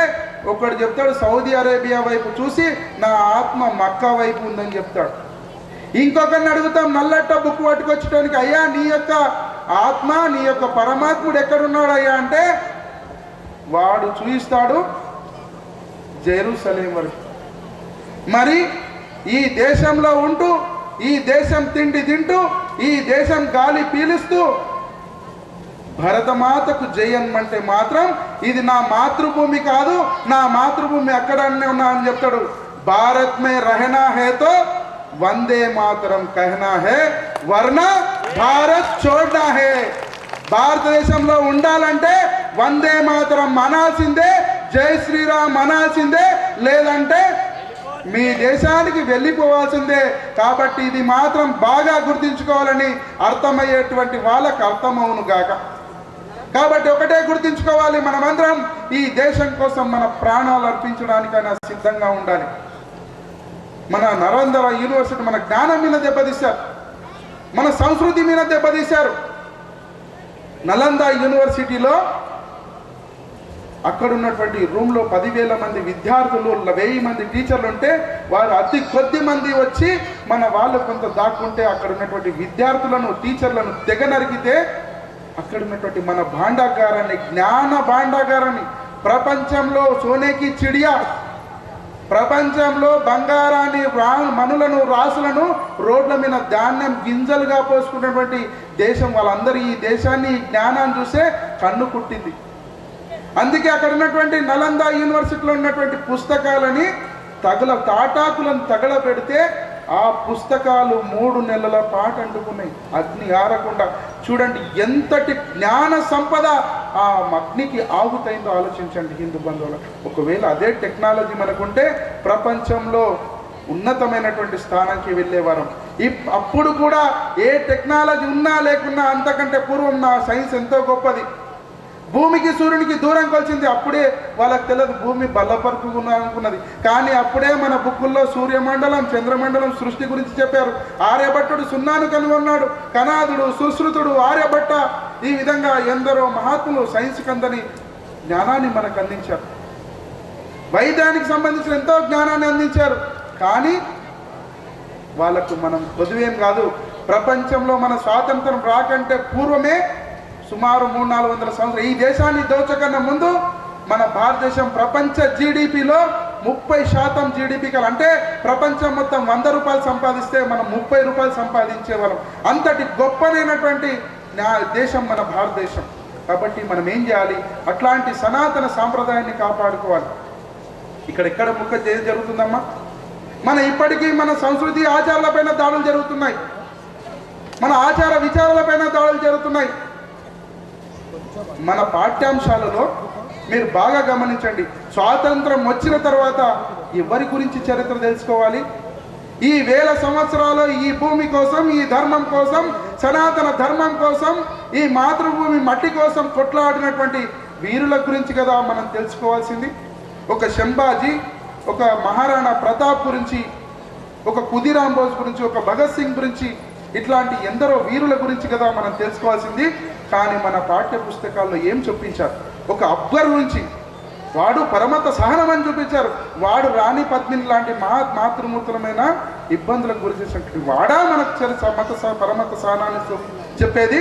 ఒకడు చెప్తాడు సౌదీ అరేబియా వైపు చూసి నా ఆత్మ మక్కా వైపు ఉందని చెప్తాడు. ఇంకొకరిని అడుగుతాం నల్లట్ట బుక్ పట్టుకొచ్చడానికి, అయ్యా నీ యొక్క ఆత్మ, నీ యొక్క పరమాత్ముడు ఎక్కడున్నాడు అయ్యా అంటే వాడు చూయిస్తాడు జెరూసలేం వరకు. మరి ఈ దేశంలో ఉంటూ, ఈ దేశం తిండి తింటూ, ఈ దేశం గాలి పీలుస్తూ భరతమాతకు జయన్మంటే మాత్రం ఇది నా మాతృభూమి కాదు, నా మాతృభూమి అక్కడనే ఉన్నా అని చెప్తాడు. భారత్ మే రహనా హే తో వందే మాతరం కహనా హే వర్నా భారత్ చోడ్నా హే. భారతదేశంలో ఉండాలంటే వందే మాతరం అనాల్సిందే, జై శ్రీరామ్ అనాల్సిందే, లేదంటే మీ దేశానికి వెళ్ళిపోవాల్సిందే. కాబట్టి ఇది మాత్రం బాగా గుర్తించుకోవాలని అర్థమయ్యేటువంటి వాళ్ళకు అర్థమవును గాక. కాబట్టి ఒకటే గుర్తించుకోవాలి, మనమందరం ఈ దేశం కోసం మన ప్రాణాలు అర్పించడానికైనా సిద్ధంగా ఉండాలి. మన నరేంద్ర యూనివర్సిటీ మన జ్ఞానం మీద దెబ్బతీశారు, మన సంస్కృతి మీద దెబ్బతీశారు. నలంద యూనివర్సిటీలో అక్కడ ఉన్నటువంటి రూమ్లో 10,000 మంది విద్యార్థులు, 1000 మంది టీచర్లు ఉంటే వారు అతి కొద్ది మంది వచ్చి మన వాళ్ళు కొంత దాక్కుంటే అక్కడ ఉన్నటువంటి విద్యార్థులను, టీచర్లను తెగ నరికితే అక్కడ ఉన్నటువంటి మన భాండాగారాన్ని, జ్ఞాన భాండాగారాన్ని, ప్రపంచంలో సోనేకి చిడియా, ప్రపంచంలో బంగారాన్ని, మనులను, రాసులను రోడ్ల మీద ధాన్యం గింజలుగా పోసుకున్నటువంటి దేశం వాళ్ళందరూ ఈ దేశాన్ని, ఈ జ్ఞానాన్ని చూసే కన్ను కుట్టింది. అందుకే అక్కడ ఉన్నటువంటి నలంద యూనివర్సిటీలో ఉన్నటువంటి పుస్తకాలని తాటాకులను తగలబెడితే ఆ పుస్తకాలు 3 నెలల పాటు అంటుకున్నాయి, అగ్ని ఆరకుండా. చూడండి ఎంతటి జ్ఞాన సంపద ఆ అగ్నికి ఆగుతైందో ఆలోచించండి హిందూ బంధువులు. ఒకవేళ అదే టెక్నాలజీ మనకుంటే ప్రపంచంలో ఉన్నతమైనటువంటి స్థానానికి వెళ్ళేవారం. అప్పుడు కూడా ఏ టెక్నాలజీ ఉన్నా లేకున్నా అంతకంటే పూర్వం నా సైన్స్ ఎంతో గొప్పది. భూమికి సూర్యునికి దూరం కొలిచింది. అప్పుడే వాళ్ళకి తెలియదు భూమి బల్లపరుపుకున్నా అనుకున్నది. కానీ అప్పుడే మన బుక్కుల్లో సూర్యమండలం, చంద్రమండలం సృష్టి గురించి చెప్పారు. ఆర్యభట్టుడు సున్నాను కనుగొన్నాడు. కనాదుడు, సుశ్రుతుడు, ఆర్యభట్ట, ఈ విధంగా ఎందరో మహాత్ములు సైన్స్కి అందని జ్ఞానాన్ని మనకు అందించారు. వైద్యానికి సంబంధించిన ఎంతో జ్ఞానాన్ని అందించారు. కానీ వాళ్ళకు మనం పొదువేం కాదు. ప్రపంచంలో మన స్వాతంత్రం రాకంటే పూర్వమే సుమారు 300-400 సంవత్సరాలు ఈ దేశాన్ని దోచకన్నా ముందు మన భారతదేశం ప్రపంచ జీడిపిలో 30% జీడిపి కల, అంటే ప్రపంచం మొత్తం 100 రూపాయలు సంపాదిస్తే మనం 30 రూపాయలు సంపాదించేవాళ్ళం. అంతటి గొప్పనైనటువంటి దేశం మన భారతదేశం. కాబట్టి మనం ఏం చేయాలి? అట్లాంటి సనాతన సాంప్రదాయాన్ని కాపాడుకోవాలి. ఇక్కడెక్కడ ముక్క జరుగుతుందమ్మా? మన ఇప్పటికీ మన సంస్కృతి ఆచారాలపైన దాడులు జరుగుతున్నాయి, మన ఆచార విచారాలపైన దాడులు జరుగుతున్నాయి. మన పాఠ్యాంశాలలో మీరు బాగా గమనించండి. స్వాతంత్రం వచ్చిన తర్వాత ఎవరి గురించి చరిత్ర తెలుసుకోవాలి? ఈ 1000 సంవత్సరాలు ఈ భూమి కోసం, ఈ ధర్మం కోసం, సనాతన ధర్మం కోసం, ఈ మాతృభూమి మట్టి కోసం కొట్లాడినటువంటి వీరుల గురించి కదా మనం తెలుసుకోవాల్సింది. ఒక శంభాజీ, ఒక మహారాణా ప్రతాప్ గురించి, ఒక ఖుదీరామ్ బోస్ గురించి, ఒక భగత్ సింగ్ గురించి, ఇట్లాంటి ఎందరో వీరుల గురించి కదా మనం తెలుసుకోవాల్సింది. కానీ మన పాఠ్య పుస్తకాల్లో ఏం చూపించారు? ఒక అక్బర్ గురించి, వాడు పరమత సహనం అని చూపించారు. వాడు రాణి పద్మిని లాంటి మాతృమూర్తులమైన ఇబ్బందులకు గురి చేసినటువంటి వాడా మనకు పరమత సహనాన్ని చెప్పేది?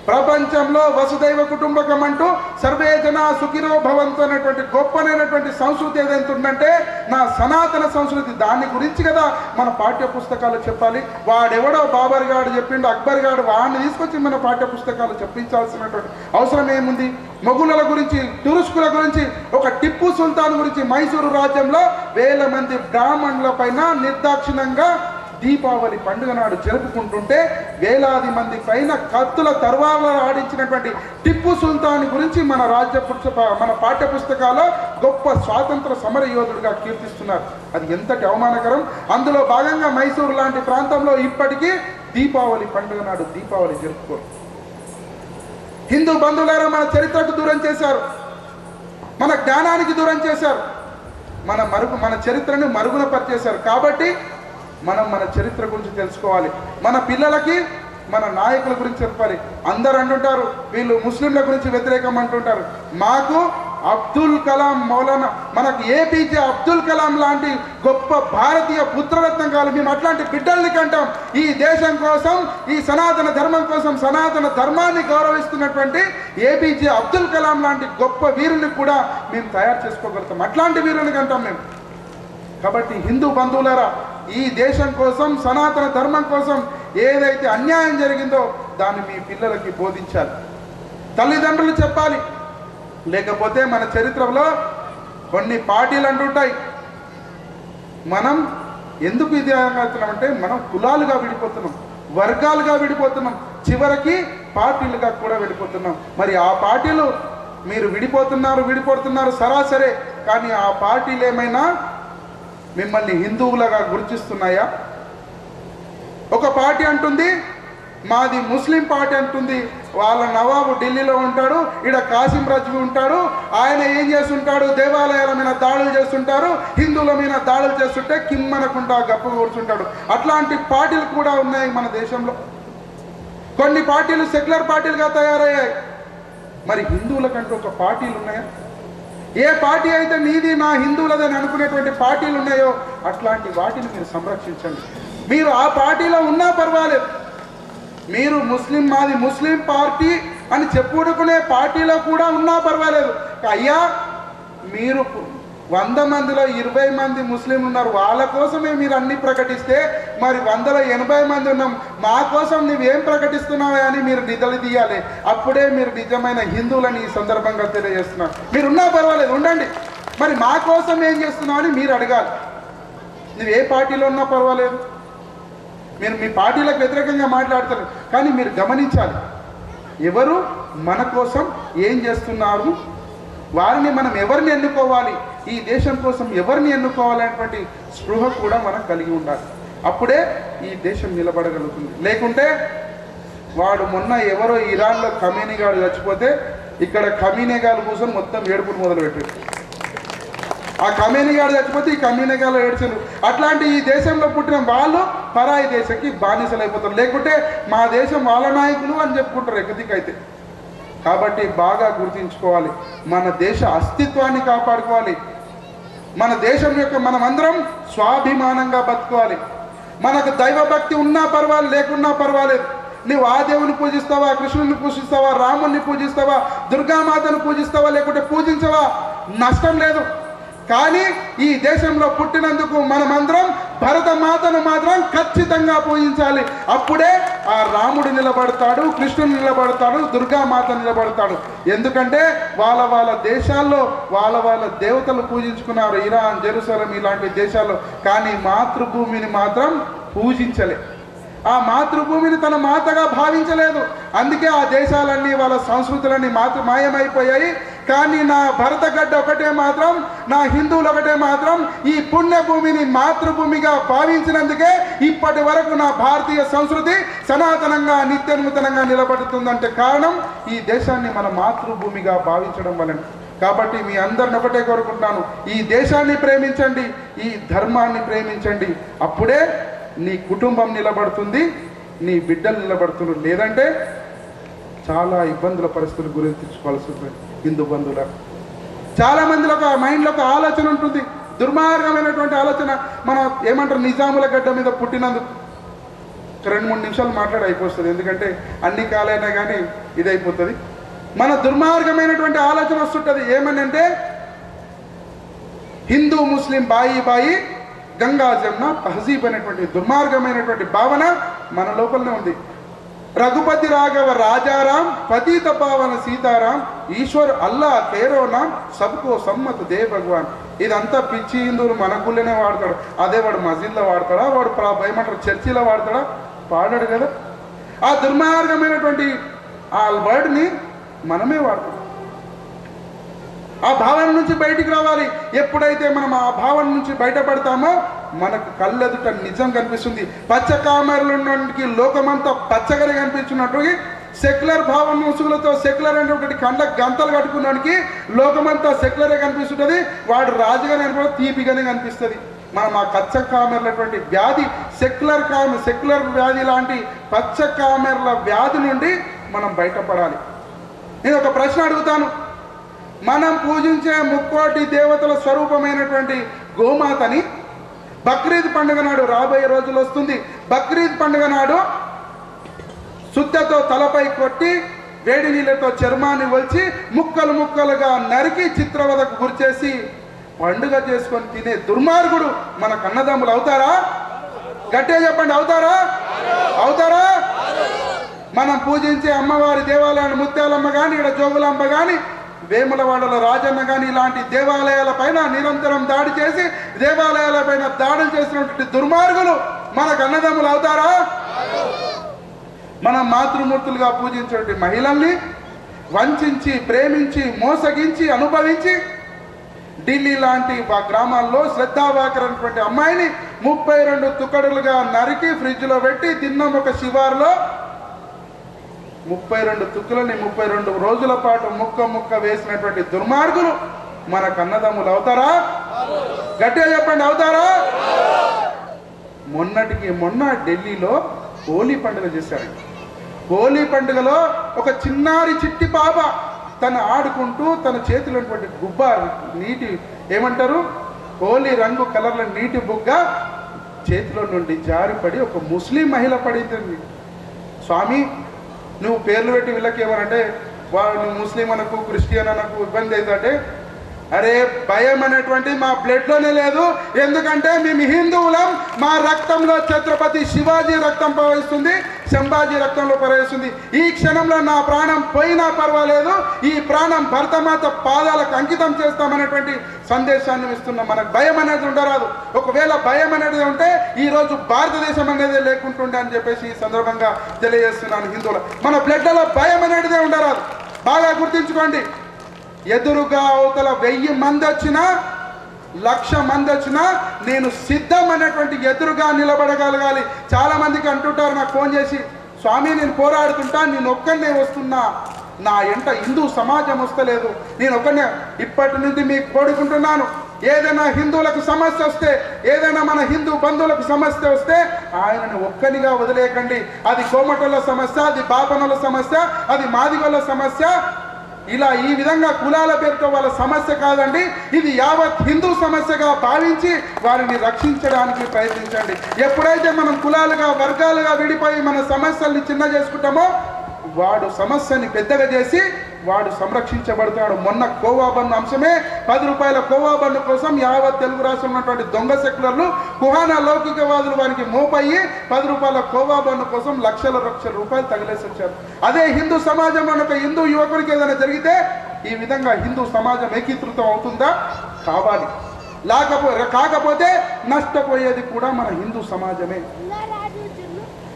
ప్రపంచంలో వసుదైవ కుటుంబకం అంటూ సర్వే జన సుఖినో భవంతు అనేటువంటి గొప్పనైనటువంటి సంస్కృతి ఏదైతే ఉందంటే నా సనాతన సంస్కృతి, దాని గురించి కదా మన పాఠ్య పుస్తకాలు చెప్పాలి. వాడెవడో బాబర్ గారు చెప్పిండు, అక్బర్ గారు, వాడిని తీసుకొచ్చి మన పాఠ్య పుస్తకాలు చెప్పించాల్సినటువంటి అవసరం ఏముంది? మొఘలుల గురించి, తురుష్కుల గురించి, ఒక టిప్పు సుల్తాన్ గురించి, మైసూరు రాజ్యంలో 1000 మంది బ్రాహ్మణుల పైన నిర్దాక్షిణ్యంగా దీపావళి పండుగ నాడు జరుపుకుంటుంటే వేలాది మంది పైన కత్తుల తర్వాలు ఆడించినటువంటి టిప్పు సుల్తాన్ గురించి మన పాఠ్య పుస్తకాల్లో గొప్ప స్వాతంత్ర సమర యోధుడిగా కీర్తిస్తున్నారు. అది ఎంతటి అవమానకరం! అందులో భాగంగా మైసూరు లాంటి ప్రాంతంలో ఇప్పటికీ దీపావళి పండుగ నాడు దీపావళి జరుపుకోరు. హిందూ బంధువులారా, మన చరిత్రకు దూరం చేశారు, మన జ్ఞానానికి దూరం చేశారు, మన చరిత్రను మరుగున పరిచేశారు. కాబట్టి మనం మన చరిత్ర గురించి తెలుసుకోవాలి. మన పిల్లలకి మన నాయకుల గురించి చెప్పాలి. అందరూ అంటుంటారు వీళ్ళు ముస్లింల గురించి వ్యతిరేకం అంటుంటారు. మాకు అబ్దుల్ కలాం, మౌలానా, మనకు ఏపీజే అబ్దుల్ కలాం లాంటి గొప్ప భారతీయ పుత్రరత్నం కాదు. మేము అట్లాంటి బిడ్డల్ని కంటాం. ఈ దేశం కోసం, ఈ సనాతన ధర్మం కోసం, సనాతన ధర్మాన్ని గౌరవిస్తున్నటువంటి ఏపీజే అబ్దుల్ కలాం లాంటి గొప్ప వీరుని కూడా మేము తయారు చేసుకోగలుగుతాం. అట్లాంటి వీరుని కంటాం మేము. కాబట్టి హిందూ బంధువులారా, ఈ దేశం కోసం, సనాతన ధర్మం కోసం ఏదైతే అన్యాయం జరిగిందో దాన్ని మీ పిల్లలకి బోధించాలి, తల్లిదండ్రులు చెప్పాలి. లేకపోతే మన చరిత్రలో కొన్ని పార్టీలు అంటుంటాయి, మనం ఎందుకు ఇది అవుతున్నామంటే మనం కులాలుగా విడిపోతున్నాం, వర్గాలుగా విడిపోతున్నాం, చివరికి పార్టీలుగా కూడా విడిపోతున్నాం. మరి ఆ పార్టీలు మీరు విడిపోతున్నారు సరాసరే, కానీ ఆ పార్టీలు ఏమైనా మిమ్మల్ని హిందువులుగా గుర్తిస్తున్నాయా? ఒక పార్టీ అంటుంది మాది ముస్లిం పార్టీ అంటుంది, వాళ్ళ నవాబు ఢిల్లీలో ఉంటాడు, ఈడ కాసిం రజ్వీ ఉంటాడు, ఆయన ఏం చేస్తుంటాడు, దేవాలయాల మీద దాడులు చేస్తుంటారు, హిందువుల మీద దాడులు చేస్తుంటే కిమ్మనకుండా గప్ప కూర్చుంటాడు. అట్లాంటి పార్టీలు కూడా ఉన్నాయి మన దేశంలో. కొన్ని పార్టీలు సెక్యులర్ పార్టీలుగా తయారయ్యాయి. మరి హిందువులకంటూ ఒక పార్టీలు ఉన్నాయా? ఏ పార్టీ అయితే నీది నా హిందువులదని అనుకునేటువంటి పార్టీలు ఉన్నాయో అట్లాంటి వాటిని మీరు సంరక్షించండి. మీరు ఆ పార్టీలో ఉన్నా పర్వాలేదు, మీరు ముస్లిం మాది ముస్లిం పార్టీ అని చెప్పుకునే పార్టీలో కూడా ఉన్నా పర్వాలేదు. అయ్యా మీరు 100 మందిలో 20 మంది ముస్లింలు ఉన్నారు, వాళ్ళ కోసమే మీరు అన్ని ప్రకటిస్తే మరి 100లో 80 మంది ఉన్నాం, మా కోసం నువ్వేం ప్రకటిస్తున్నావా అని మీరు నిధులు తీయాలి. అప్పుడే మీరు నిజమైన హిందువులని ఈ సందర్భంగా తెలియజేస్తున్నారు. మీరు ఉన్నా పర్వాలేదు ఉండండి, మరి మా కోసం ఏం చేస్తున్నావు అని మీరు అడగాలి. నువ్వు ఏ పార్టీలో ఉన్నా పర్వాలేదు, మీరు మీ పార్టీలకు వ్యతిరేకంగా మాట్లాడతారు, కానీ మీరు గమనించాలి ఎవరు మన కోసం ఏం చేస్తున్నారు, వారిని మనం ఎవరిని ఎన్నుకోవాలి, ఈ దేశం కోసం ఎవరిని ఎన్నుకోవాలనేటువంటి స్పృహ కూడా మనం కలిగి ఉండాలి. అప్పుడే ఈ దేశం నిలబడగలుగుతుంది. లేకుంటే వాడు మొన్న ఎవరో ఇరాన్లో ఖమేనీగాడు చచ్చిపోతే ఇక్కడ ఖమీనేగాలు కోసం మొత్తం ఏడుపులు మొదలుపెట్టాడు. ఆ ఖమేనీగాడు చచ్చిపోతే ఈ ఖమీనేగాలు ఏడ్చారు. అట్లాంటి ఈ దేశంలో పుట్టిన వాళ్ళు పరాయి దేశంకి బానిసలు అయిపోతారు. లేకుంటే మా దేశం వాళ్ళ నాయకులు అని చెప్పుకుంటారు ఎక్కడికైతే. కాబట్టి బాగా గుర్తుంచుకోవాలి, మన దేశ అస్తిత్వాన్ని కాపాడుకోవాలి. మన దేశం యొక్క మనమందరం స్వాభిమానంగా బతుకోవాలి. మనకు దైవభక్తి ఉన్నా పర్వాలేదు, లేకున్నా పర్వాలేదు. నువ్వు ఆ దేవుని పూజిస్తావా, కృష్ణుని పూజిస్తావా, రాముని పూజిస్తావా, దుర్గామాతను పూజిస్తావా, లేకుంటే పూజించవా, నష్టం లేదు. కానీ ఈ దేశంలో పుట్టినందుకు మనమందరం భరతమాతను మాత్రం ఖచ్చితంగా పూజించాలి. అప్పుడే ఆ రాముడు నిలబడతాడు, కృష్ణుడు నిలబడతాడు, దుర్గామాత నిలబడతాడు. ఎందుకంటే వాళ్ళ దేశాల్లో వాళ్ళ దేవతలు పూజించుకున్నారు, ఇరాన్, జెరూసలేం ఇలాంటి దేశాల్లో. కానీ మాతృభూమిని మాత్రం పూజించలే. ఆ మాతృభూమిని తన మాతగా భావించలేదు. అందుకే ఆ దేశాలన్నీ వాళ్ళ సంస్కృతులన్నీ మాయమైపోయాయి. కానీ నా భరతగడ్డ ఒకటే మాత్రం, నా హిందువులు ఒకటే మాత్రం ఈ పుణ్యభూమిని మాతృభూమిగా భావించినందుకే ఇప్పటి వరకు నా భారతీయ సంస్కృతి సనాతనంగా నిత్యనూతనంగా నిలబడుతుందంటే కారణం ఈ దేశాన్ని మన మాతృభూమిగా భావించడం వలన. కాబట్టి మీ అందరిని ఒకటే కోరుకుంటున్నాను, ఈ దేశాన్ని ప్రేమించండి, ఈ ధర్మాన్ని ప్రేమించండి. అప్పుడే నీ కుటుంబం నిలబడుతుంది, నీ బిడ్డలు నిలబడుతున్నారు. లేదంటే చాలా ఇబ్బందుల పరిస్థితులు గురించుకోవాల్సి ఉంటుంది. హిందూ బంధువుల చాలా మందిలో ఒక మైండ్లో ఒక ఆలోచన ఉంటుంది, దుర్మార్గమైనటువంటి ఆలోచన. మనం ఏమంటారు, నిజాముల గడ్డ మీద పుట్టినందుకు 2-3 నిమిషాలు మాట్లాడి అయిపోతుంది, ఎందుకంటే అన్ని కాలైనా కానీ ఇది అయిపోతుంది. మన దుర్మార్గమైనటువంటి ఆలోచన వస్తుంటుంది. ఏమని అంటే హిందూ ముస్లిం బాయి గంగా జమున తహజీబ్ అనేటువంటి దుర్మార్గమైనటువంటి భావన మన లోపలనే ఉంది. రఘుపతి రాఘవ రాజారాం, పతిత పావన సీతారాం, ఈశ్వర్ అల్లా తేరో నామ్, సబ్కో సమ్మత్ దే భగవాన్. ఇదంతా పిచ్చి హిందువులు మన గుళ్ళనే వాడతాడు. అదే వాడు మసీద్లో వాడతాడా, వాడు ఏమంటారు చర్చిలో వాడతాడా? పాడాడు కదా. ఆ దుర్మార్గమైనటువంటి ఆ వర్డ్ని మనమే వాడతాం. ఆ భావన నుంచి బయటికి రావాలి. ఎప్పుడైతే మనం ఆ భావన నుంచి బయటపడతామో మనకు కళ్ళెదుట నిజం కనిపిస్తుంది. పచ్చ కామెరలోకి లోకమంతా పచ్చగానే కనిపించినట్టు సెక్యులర్ భావన ముసుగులతో సెక్యులర్ అనేటువంటి కండ గంతలు కట్టుకున్నానికి లోకమంతా సెక్యులరే కనిపిస్తుంటుంది. వాడు రాజుగానే అనిపో తీపిగానే కనిపిస్తుంది. మనం ఆ పచ్చ కామెర్లటువంటి వ్యాధి సెక్యులర్ వ్యాధి లాంటి పచ్చ కామెర్ల వ్యాధి నుండి మనం బయటపడాలి. నేను ఒక ప్రశ్న అడుగుతాను. మనం పూజించే ముక్కోటి దేవతల స్వరూపమైనటువంటి గోమాతని బక్రీద్ పండుగ నాడు, రాబోయే రోజులు వస్తుంది, బక్రీద్ పండుగ నాడు శుద్ధతో తలపై కొట్టి వేడి నీళ్ళతో చర్మాన్ని వల్చి ముక్కలు ముక్కలుగా నరికి చిత్రవదకు గురిచేసి పండుగ చేసుకొని తినే దుర్మార్గుడు మన కన్నదమ్ములు అవుతారా? గట్టిగా చెప్పండి, అవుతారా? మనం పూజించే అమ్మవారి దేవాలయాన్ని ముత్యాలమ్మ కానీ, ఇక్కడ జోగులమ్మ కానీ, వేములవాడలో రాజన్న కానీ ఇలాంటి దేవాలయాల పైన నిరంతరం దాడి చేసి దేవాలయాల పైన దాడులు చేసినటువంటి దుర్మార్గులు మనకు అన్నదమ్ములు అవుతారా? మన మాతృమూర్తులుగా పూజించేటువంటి మహిళల్ని వంచి, ప్రేమించి, మోసగించి, అనుభవించి ఢిల్లీ లాంటి గ్రామాల్లో శ్రద్ధావాకరైనటువంటి అమ్మాయిని 32 తుకడులుగా నరికి ఫ్రిడ్జ్లో పెట్టి తిన్నాం ఒక శివారులో. 32 తుక్కులని 32 రోజుల పాటు ముక్క వేసినటువంటి దుర్మార్గులు మన కన్నదమ్ములు అవుతారా? గట్టిగా చెప్పండి, అవుతారా? మొన్నటికి మొన్న ఢిల్లీలో హోలీ పండుగ చేశారు. హోలీ పండుగలో ఒక చిన్నారి చిట్టి పాప తను ఆడుకుంటూ తన చేతిలో గుబ్బ నీటి ఏమంటారు హోలీ రంగు కలర్ల నీటి బుగ్గ చేతిలో నుండి జారిపడి ఒక ముస్లిం మహిళ పడింది. స్వామి, నువ్వు పేర్లు పెట్టి వీళ్ళకి ఏమనంటే వాడు ముస్లిం అనకు క్రిస్టియన్ అనకు ఇబ్బంది అవుతుంటే, అరే భయం అనేటువంటి మా బ్లడ్లోనే లేదు. ఎందుకంటే మేము హిందువులం, మా రక్తంలో ఛత్రపతి శివాజీ రక్తం ప్రవహిస్తుంది, సంభాజీ రక్తంలో ప్రవహిస్తుంది. ఈ క్షణంలో నా ప్రాణం పోయినా పర్వాలేదు, ఈ ప్రాణం భరతమాత పాదాలకు అంకితం చేస్తామనేటువంటి సందేశాన్ని ఇస్తున్నాం. మనకు భయం అనేది ఉండరాదు. ఒకవేళ భయం అనేది ఉంటే ఈరోజు భారతదేశం అనేది లేకుంటుండే అని చెప్పేసి ఈ సందర్భంగా తెలియజేస్తున్నాను. హిందువుల మన బ్లడ్లో భయం అనేది ఉండరాదు. బాగా గుర్తుంచుకోండి. ఎదురుగా అవతల 1000 మంది వచ్చినా 1,00,000 మంది వచ్చినా నేను సిద్ధం అనేటువంటి ఎదురుగా నిలబడగలగాలి. చాలా మందికి అంటుంటారు నాకు ఫోన్ చేసి, స్వామి నేను పోరాడుతుంటా, నేను ఒక్కనే వస్తున్నా, నా ఎంట హిందూ సమాజం వస్తలేదు, నేను ఒక్కనే. ఇప్పటి నుండి మీకు కోరుకుంటున్నాను, ఏదైనా హిందువులకు సమస్య వస్తే, ఏదైనా మన హిందూ బంధువులకు సమస్య వస్తే ఆయనను ఒక్కనిగా వదిలేయకండి. అది కోమటోళ్ళ సమస్య, అది బాపనోళ్ళ సమస్య, అది మాదిగోళ్ళ సమస్య, ఇలా ఈ విధంగా కులాల పేరుతో వాళ్ళ సమస్య కాదండి. ఇది యావత్ హిందూ సమస్యగా భావించి వారిని రక్షించడానికి ప్రయత్నించండి. ఎప్పుడైతే మనం కులాలుగా వర్గాలుగా విడిపోయి మన సమస్యల్ని చిన్న చేసుకుంటామో వాడు సమస్యని పెద్దగా చేసి వాడు సంరక్షించబడతాడు. మొన్న కోవా బన్ను అంశమే 10 రూపాయల కోవా బన్ను కోసం యావత్ తెలుగు రాష్ట్రంలో ఉన్నటువంటి దొంగ సెక్యులర్లు కుహానా లౌకికవాదులు వారికి మోపయ్యి 10 రూపాయల కోవా బన్ను కోసం లక్షల రూపాయలు తగిలేసి వచ్చారు. అదే హిందూ సమాజంలో ఒక హిందూ యువకుడికి ఏదైనా జరిగితే ఈ విధంగా హిందూ సమాజం ఏకీకృతం అవుతుందా? కావాలి. కాకపోతే నష్టపోయేది కూడా మన హిందూ సమాజమే.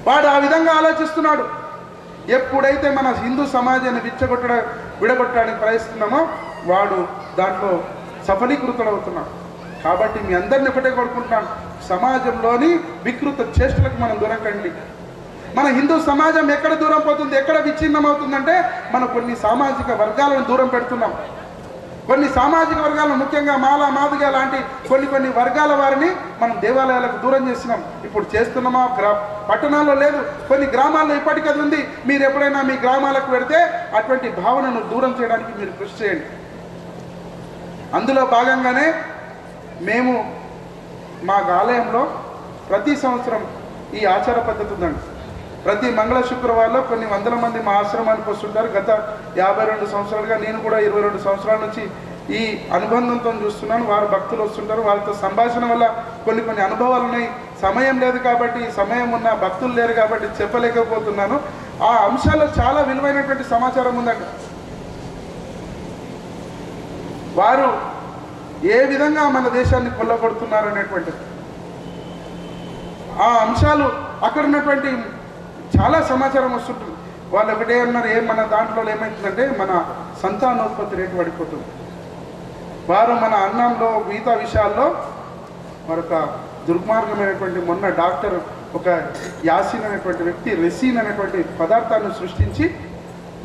వాడు ఆ విధంగా ఆలోచిస్తున్నాడు. ఎప్పుడైతే మన హిందూ సమాజాన్ని విడగొట్టడానికి ప్రయత్నిస్తున్నామో వాడు దాంట్లో సఫలీకృతుడవుతున్నాడు. కాబట్టి మీ అందరిని ఒకటే కోరుకుంటున్నాను, సమాజంలోని వికృత చేష్టలకు మనం దూరం కండి. మన హిందూ సమాజం ఎక్కడ దూరం పోతుంది, ఎక్కడ విచ్ఛిన్నం అవుతుందంటే మనం కొన్ని సామాజిక వర్గాలను దూరం పెడుతున్నాం. కొన్ని సామాజిక వర్గాలను, ముఖ్యంగా మాల మాదిగ లాంటి కొన్ని వర్గాల వారిని మనం దేవాలయాలకు దూరం చేస్తున్నాం. ఇప్పుడు చేస్తున్నామా? పట్టణాల్లో లేదు, కొన్ని గ్రామాల్లో ఇప్పటికీ అది ఉంది. మీరు ఎప్పుడైనా మీ గ్రామాలకు వెళితే అటువంటి భావనను దూరం చేయడానికి మీరు కృషి చేయండి. అందులో భాగంగానే మేము మా ఆలయంలో ప్రతి సంవత్సరం ఈ ఆచార పద్ధతి ఉందండి. ప్రతి మంగళ శుక్రవారంలో కొన్ని వందల మంది మా ఆశ్రమానికి వస్తుంటారు. గత 52 సంవత్సరాలుగా నేను కూడా 22 సంవత్సరాల నుంచి ఈ అనుబంధంతో చూస్తున్నాను. వారు భక్తులు వస్తుంటారు, వారితో సంభాషణ వల్ల కొన్ని అనుభవాలు ఉన్నాయి. సమయం లేదు కాబట్టి, సమయం ఉన్న భక్తులు లేరు కాబట్టి చెప్పలేకపోతున్నాను. ఆ అంశాల్లో చాలా విలువైనటువంటి సమాచారం ఉందండి. వారు ఏ విధంగా మన దేశాన్ని కొల్లగొడుతున్నారు అనేటువంటిది ఆ అంశాలు అక్కడ ఉన్నటువంటి చాలా సమాచారం వస్తుంటుంది. వాళ్ళు ఒకటే అన్నారు, మన దాంట్లో ఏమవుతుందంటే మన సంతానోత్పత్తి రేటు పడిపోతుంది. వారు మన అన్నంలో మిగతా విషయాల్లో మరొక దుర్మార్గమైనటువంటి, మొన్న డాక్టర్ ఒక యాసిన్ అనేటువంటి వ్యక్తి రెసిన్ అనేటువంటి పదార్థాన్ని సృష్టించి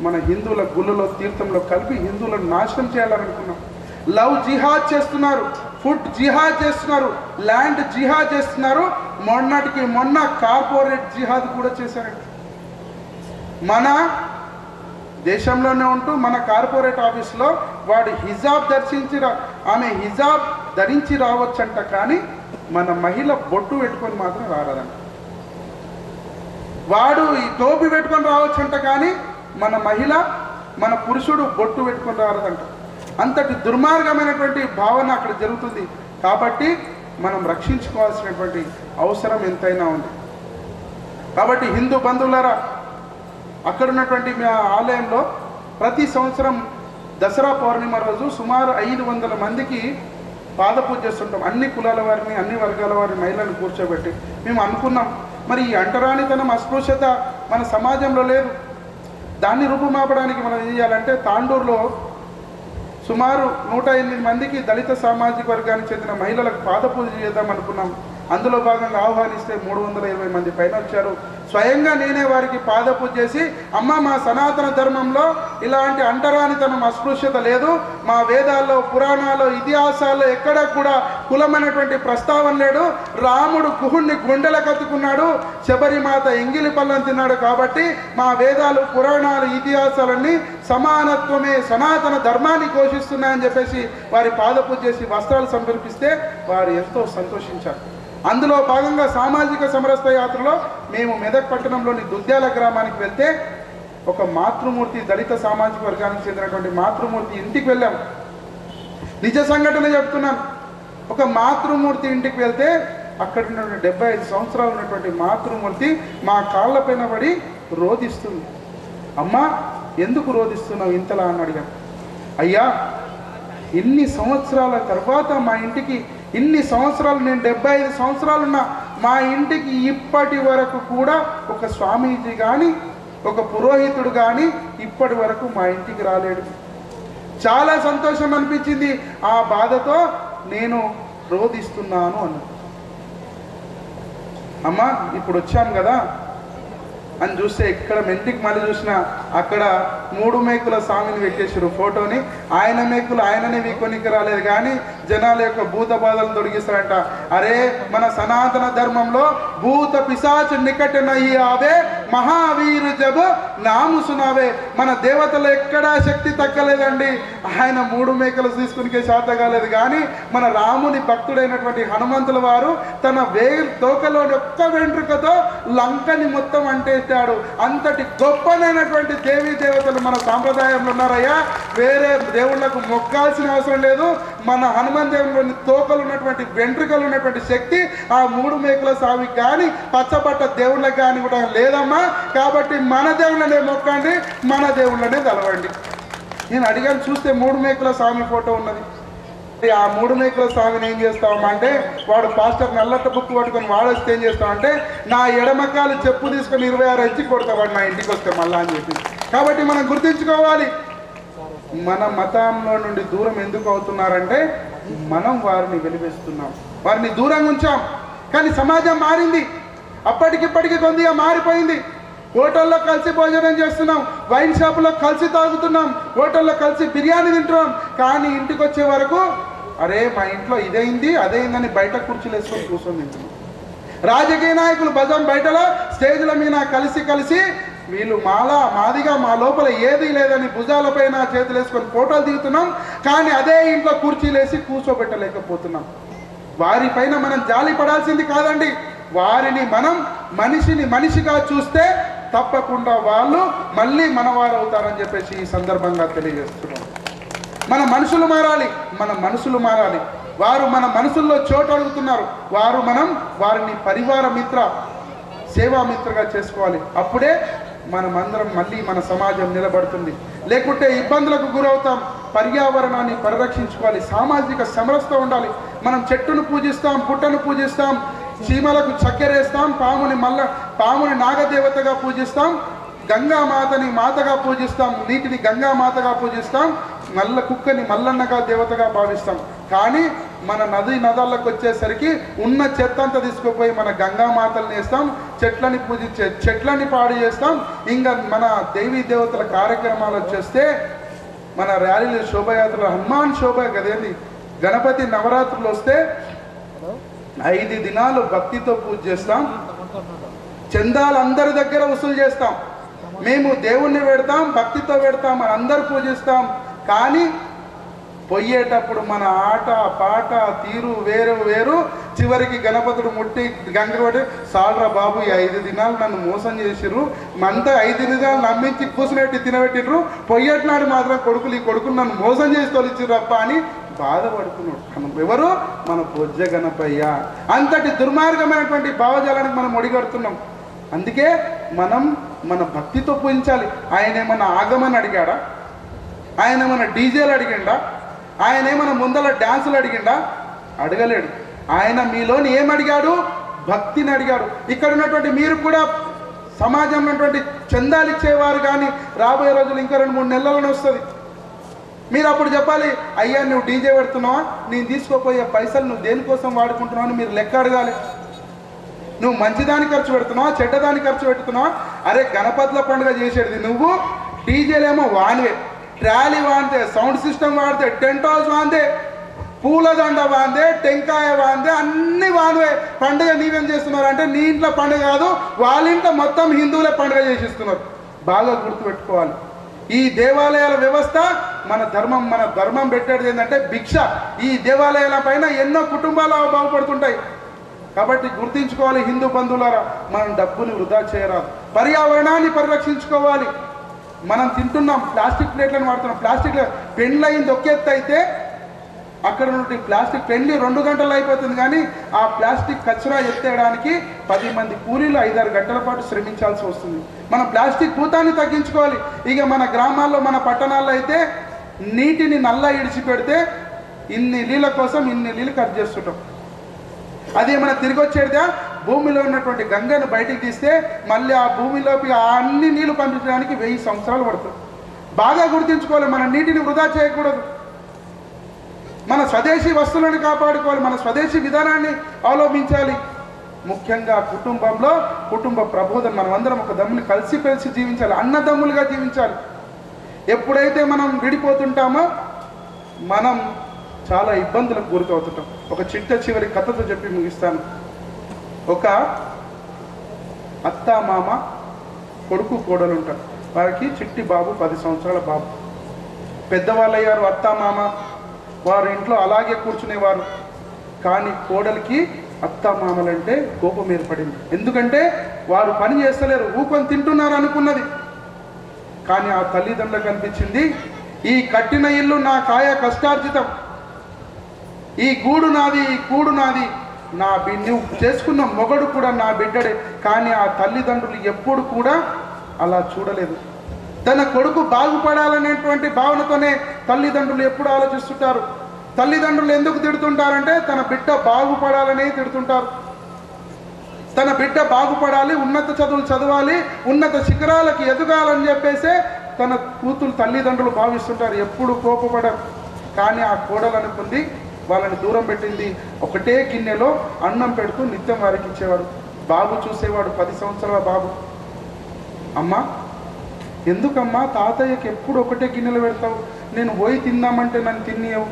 మన హిందువుల గుళ్ళలో తీర్థంలో కలిపి హిందువులను నాశనం చేయాలనుకున్నాం. లవ్ జిహాద్ చేస్తున్నారు, ఫుడ్ జిహాద్ చేస్తున్నారు, ల్యాండ్ జిహాద్ చేస్తున్నారు. మొన్నటికి మొన్న కార్పొరేట్ జిహాద్ కూడా చేశారండి. మన దేశంలోనే ఉంటూ మన కార్పొరేట్ ఆఫీస్లో వాడు హిజాబ్ ఆమె హిజాబ్ ధరించి రావచ్చంట, కానీ మన మహిళ బొట్టు పెట్టుకొని మాత్రం రారదంట. వాడు ఈ టోపీ పెట్టుకొని రావచ్చంట, కానీ మన పురుషుడు బొట్టు పెట్టుకొని రారదంట. అంతటి దుర్మార్గమైనటువంటి భావన అక్కడ జరుగుతుంది. కాబట్టి మనం రక్షించుకోవాల్సినటువంటి అవసరం ఎంతైనా ఉంది. కాబట్టి హిందూ బంధువులారా, అక్కడ ఉన్నటువంటి మా ఆలయంలో ప్రతి సంవత్సరం దసరా పౌర్ణిమ రోజు సుమారు 500 మందికి పాదపూజ చేస్తుంటాం. అన్ని కులాల వారిని, అన్ని వర్గాల వారిని, మహిళలను కూర్చోబెట్టి మేము అనుకున్నాం, మరి ఈ అంటరానితనం, అస్పృశ్యత మన సమాజంలో లేదు, దాన్ని రూపుమాపడానికి మనం ఏం చేయాలంటే తాండూరులో సుమారు 108 మందికి దళిత సామాజిక వర్గానికి చెందిన మహిళలకు పాదపూజ చేద్దాం అనుకున్నాం. అందులో భాగంగా ఆహ్వానిస్తే 320 మంది పైన వచ్చారు. స్వయంగా నేనే వారికి పాదపూజ చేసి, అమ్మ మా సనాతన ధర్మంలో ఇలాంటి అంటరానితనం అస్పృశ్యత లేదు, మా వేదాల్లో పురాణాల్లో ఇతిహాసాల్లో ఎక్కడ కూడా కులమైనటువంటి ప్రస్తావన లేడు, రాముడు కుహుణ్ణి గుండెల కత్తుకున్నాడు, శబరిమాత ఎంగిలి పళ్ళం తిన్నాడు, కాబట్టి మా వేదాలు పురాణాలు ఇతిహాసాలన్నీ సమానత్వమే సనాతన ధర్మాన్ని ఘోషిస్తున్నాయని చెప్పేసి వారి పాదపూజ చేసి వస్త్రాలు సమర్పిస్తే వారు ఎంతో సంతోషించారు. అందులో భాగంగా సామాజిక సమరసత యాత్రలో మేము మెదక్ పట్టణంలోని దుద్యాల గ్రామానికి వెళ్తే ఒక మాతృమూర్తి, దళిత సామాజిక వర్గానికి చెందినటువంటి మాతృమూర్తి ఇంటికి వెళ్ళాం. నిజ సంఘటన చెప్తున్నాను. ఒక మాతృమూర్తి ఇంటికి వెళ్తే అక్కడ ఉన్నటువంటి 75 సంవత్సరాలు ఉన్నటువంటి మాతృమూర్తి మా కాళ్ళపైన పడి రోధిస్తుంది. అమ్మా ఎందుకు రోధిస్తున్నావు ఇంతలా అని అడిగాను. అయ్యా ఇన్ని సంవత్సరాల తర్వాత మా ఇంటికి, ఇన్ని సంవత్సరాలు నేను 75 సంవత్సరాలున్న మా ఇంటికి ఇప్పటి వరకు కూడా ఒక స్వామీజీ కానీ ఒక పురోహితుడు కానీ ఇప్పటి వరకు మా ఇంటికి రాలేడు. చాలా సంతోషం అనిపించింది. ఆ బాధతో నేను రోధిస్తున్నాను అన్న. అమ్మా ఇప్పుడు వచ్చాం కదా అని చూస్తే ఇక్కడ మెంటికి మళ్ళీ చూసిన అక్కడ 3 మేకుల స్వామిని పెట్టేసారు ఫోటోని. ఆయన మేకులు ఆయననే వీకొనికి రాలేదు కానీ జనాల యొక్క భూత బాధలను తొలగిస్తారంట. అరే మన సనాతన ధర్మంలో భూత పిశాచ నికట నహీ ఆవే మహావీరు జబ్ నాము సునావే. మన దేవతలు ఎక్కడా శక్తి తగ్గలేదండి. ఆయన 3 మేకలు తీసుకునికే శాత కాలేదు కానీ మన రాముని భక్తుడైనటువంటి హనుమంతుల వారు తన తోకలో ఒక్క వెంట్రుకతో లంకని మొత్తం అంటే అంతటి గొప్పనైనటువంటి దేవీ దేవతలు మన సాంప్రదాయంలో ఉన్నారయ్యా. వేరే దేవుళ్లకు మొక్కాల్సిన అవసరం లేదు. మన హనుమాన్ దేవుని తోకలు ఉన్నటువంటి వెంట్రుకలు ఉన్నటువంటి శక్తి ఆ 3 మేకుల స్వామికి కానీ పచ్చబట్ట దేవుళ్ళకి కానీ కూడా లేదమ్మా. కాబట్టి మన దేవుళ్ళనే మొక్కండి, మన దేవుళ్ళనే తలవండి. నేను అడిగాను, చూస్తే 3 మేకుల స్వామి ఫోటో ఉన్నది. ఆ 3 మేకుల స్వామిని ఏం చేస్తామమ్మా అంటే, వాడు పాస్టర్ నల్లట్ట బుక్ పట్టుకొని వాడొస్తే ఏం చేస్తామంటే, నా ఎడమకాలు చెప్పు తీసుకొని 26 ఇంచి కొడతావాడు నా ఇంటికి వస్తే మళ్ళా అని చెప్పి. కాబట్టి మనం గుర్తించుకోవాలి, మన మతంలో నుండి దూరం ఎందుకు అవుతున్నారంటే మనం వారిని వెలివేస్తున్నాం, వారిని దూరంగా ఉంచాం. కానీ సమాజం మారింది, అప్పటికిప్పటికి కొద్దిగా మారిపోయింది. హోటల్లో కలిసి భోజనం చేస్తున్నాం, వైన్ షాపులో కలిసి తాగుతున్నాం, హోటల్లో కలిసి బిర్యానీ తింటున్నాం. కానీ ఇంటికి వచ్చే వరకు అరే మా ఇంట్లో ఇదైంది అదైందని బయట కుర్చీలు వేసుకొని కూర్చొని తింటున్నాం. రాజకీయ నాయకులు భజం బయటలో స్టేజ్ల మీద కలిసి వీళ్ళు మాదిగా మా లోపల ఏదీ లేదని భుజాలపైన చేతులు వేసుకొని ఫోటోలు దిగుతున్నాం. కానీ అదే ఇంట్లో కుర్చీలు వేసి కూర్చోబెట్టలేకపోతున్నాం. వారిపైన మనం జాలి పడాల్సింది కాదండి. వారిని మనం మనిషిని మనిషిగా చూస్తే తప్పకుండా వాళ్ళు మళ్ళీ మనవారు అవుతారని చెప్పేసి ఈ సందర్భంగా తెలియజేస్తున్నాం. మన మనసులు మారాలి. వారు మన మనసుల్లో చోటు అడుగుతున్నారు. వారిని పరివార మిత్ర, సేవా మిత్రగా చేసుకోవాలి. అప్పుడే మనమందరం మళ్ళీ మన సమాజం నిలబడుతుంది. లేకుంటే ఇబ్బందులకు గురవుతాం. పర్యావరణాన్ని పరిరక్షించుకోవాలి. సామాజిక సమరసత ఉండాలి. మనం చెట్టును పూజిస్తాం, పుట్టను పూజిస్తాం, చీమలకు చక్కెరేస్తాం, పాముని నాగదేవతగా పూజిస్తాం, గంగామాతని మాతగా పూజిస్తాం, నీటిని గంగామాతగా పూజిస్తాం, నల్ల కుక్కని మల్లన్నగా దేవతగా భావిస్తాం. కానీ మన నదాలకు వచ్చేసరికి ఉన్న చెత్త అంతా తీసుకుపోయి మన గంగామాతల్ని వేస్తాం, చెట్లని పాడు చేస్తాం. ఇంకా మన దేవీ దేవతల కార్యక్రమాలు వచ్చేస్తే మన ర్యాలీలు, శోభయాత్రలు, హనుమాన్ శోభ కదేంది, గణపతి నవరాత్రులు వస్తే 5 దినాలు భక్తితో పూజ చేస్తాం, చందాలు అందరి దగ్గర వసూలు చేస్తాం. మేము దేవుణ్ణి పెడతాం, భక్తితో పెడతాం, మన అందరు పూజిస్తాం. కానీ పోయేటప్పుడు మన ఆట పాట తీరు వేరు. చివరికి గణపతుడు ముట్టి గంగపడి సాల్రా బాబు ఈ 5 దినాలు నన్ను మోసం చేసిర్రు, అంతా 5 దినాలు నమ్మించి కూసునెట్టి తినబెట్టిర్రు, పొయ్యేటినాడు మాత్రం ఈ కొడుకులు నన్ను మోసం చేసి తొలిచిర్రప్ప అని బాధపడుతున్నాడు. ఎవరు? మన బొజ్జ గణపయ్య. అంతటి దుర్మార్గమైనటువంటి భావజాలానికి మనం ఒడిగడుతున్నాం. అందుకే మనం మన భక్తితో పూజించాలి. ఆయన ఏమన్నా ఆగమని అడిగాడా? ఆయన ఏమన్నా డీజేలు అడిగిండా? ఆయన ఏమన్నా ముందల డ్యాన్సులు అడిగిండా? అడగలేడు. ఆయన మీలోని ఏమడిగాడు? భక్తిని అడిగాడు. ఇక్కడ ఉన్నటువంటి మీరు కూడా సమాజంలో ఉన్నటువంటి చందాలు ఇచ్చేవారు కానీ రాబోయే రోజులు ఇంకా 2-3 నెలల్లోనే వస్తుంది. మీరు అప్పుడు చెప్పాలి, అయ్యా నువ్వు డీజే పెడుతున్నావా, నేను తీసుకోపోయే పైసలు నువ్వు దేనికోసం వాడుకుంటున్నావు అని మీరు లెక్క అడగాలి. నువ్వు మంచిదానికి ఖర్చు పెడుతున్నావా, చెడ్డదానికి ఖర్చు పెడుతున్నావా? అరే గణపతుల పండుగ చేసేది నువ్వు, డీజేలేమో వానివే, ట్రాలీ వాందే, సౌండ్ సిస్టమ్ వాడితే, టెంట్ హౌస్ వాందే, పూలదండ వాందే, టెంకాయ వాందే, అన్ని వానివే. పండుగ నీవేం చేస్తున్నారు అంటే నీ ఇంట్లో పండుగ కాదు, వాళ్ళ ఇంట్లో మొత్తం హిందువులే పండుగ చేసిస్తున్నారు. బాగా గుర్తుపెట్టుకోవాలి. ఈ దేవాలయాల వ్యవస్థ మన ధర్మం పెట్టేది ఏంటంటే భిక్ష. ఈ దేవాలయాల పైన ఎన్నో కుటుంబాలు బాగుపడుతుంటాయి. కాబట్టి గుర్తించుకోవాలి హిందూ బంధువులారా, మనం డబ్బుని వృధా చేయరాదు, పర్యావరణాన్ని పరిరక్షించుకోవాలి. మనం తింటున్నాం ప్లాస్టిక్ ప్లేట్లను వాడుతున్నాం. ప్లాస్టిక్ పెండ్లయింది ఒక ఎత్తు అయితే అక్కడ నుండి ప్లాస్టిక్ పెండ్లి 2 గంటలు అయిపోతుంది, కానీ ఆ ప్లాస్టిక్ కచరా ఎత్తేయడానికి 10 మంది కూలీలు 5-6 గంటల పాటు శ్రమించాల్సి వస్తుంది. మనం ప్లాస్టిక్ భూతాన్ని తగ్గించుకోవాలి. ఇక మన గ్రామాల్లో మన పట్టణాల్లో అయితే నీటిని నల్లా ఇడిచిపెడితే ఇన్ని నీళ్ళ కోసం ఇన్ని నీళ్ళు కట్ చేస్తుంటాం. అది ఏమైనా తిరిగి వచ్చేదా? భూమిలో ఉన్నటువంటి గంగను బయటికి తీస్తే మళ్ళీ ఆ భూమిలోకి ఆ అన్ని నీళ్లు పంపించడానికి 1000 సంవత్సరాలు పడుతుంది. బాగా గుర్తుంచుకోవాలి, మన నీటిని వృధా చేయకూడదు. మన స్వదేశీ వస్తువులను కాపాడుకోవాలి, మన స్వదేశీ విధానాన్ని అవలంబించాలి. ముఖ్యంగా కుటుంబంలో కుటుంబ ప్రబోధన, మనం అందరం ఒక దమ్ముని కలిసి జీవించాలి, అన్నదమ్ములుగా జీవించాలి. ఎప్పుడైతే మనం విడిపోతుంటామో మనం చాలా ఇబ్బందులకు గురవుతుంటాం. ఒక చివరి కథతో చెప్పి ముగిస్తాను. ఒక అత్త మామ కొడుకు కోడలు ఉంటారు. వారికి చిట్టి బాబు 10 సంవత్సరాల బాబు. పెద్దవాళ్ళయ్యారు అత్త మామ, వారు ఇంట్లో అలాగే కూర్చునేవారు. కానీ కోడలికి అత్త మామలంటే కోపం ఏర్పడింది. ఎందుకంటే వారు పని చేస్తలేరు, ఊకొని తింటున్నారు అనుకున్నది. కానీ ఆ తల్లిదండ్రులకు అనిపించింది, ఈ కట్టిన ఇల్లు నా కాయ కష్టార్జితం, ఈ గూడు నాది, ఈ కూడు నాది, నువ్వు చేసుకున్న మొగడు కూడా నా బిడ్డడే. కానీ ఆ తల్లిదండ్రులు ఎప్పుడు కూడా అలా చూడలేదు. తన కొడుకు బాగుపడాలనేటువంటి భావనతోనే తల్లిదండ్రులు ఎప్పుడు ఆలోచిస్తుంటారు. తల్లిదండ్రులు ఎందుకు తిడుతుంటారంటే తన బిడ్డ బాగుపడాలనే తిడుతుంటారు. తన బిడ్డ బాగుపడాలి, ఉన్నత చదువులు చదవాలి, ఉన్నత శిఖరాలకి ఎదగాలని చెప్పేసే తన కూతురు తల్లిదండ్రులు భావిస్తుంటారు. ఎప్పుడు కోపపడరు. కానీ ఆ కోడలు అనుకుంది, వాళ్ళని దూరం పెట్టింది. ఒకటే గిన్నెలో అన్నం పెడుతూ నిత్యం వారికి ఇచ్చేవాడు. బాబు చూసేవాడు, 10 సంవత్సరాల బాబు. అమ్మా ఎందుకమ్మా తాతయ్యకి ఎప్పుడు ఒకటే గిన్నెలు పెడతావు? నేను పోయి తిందామంటే నన్ను తినియవు.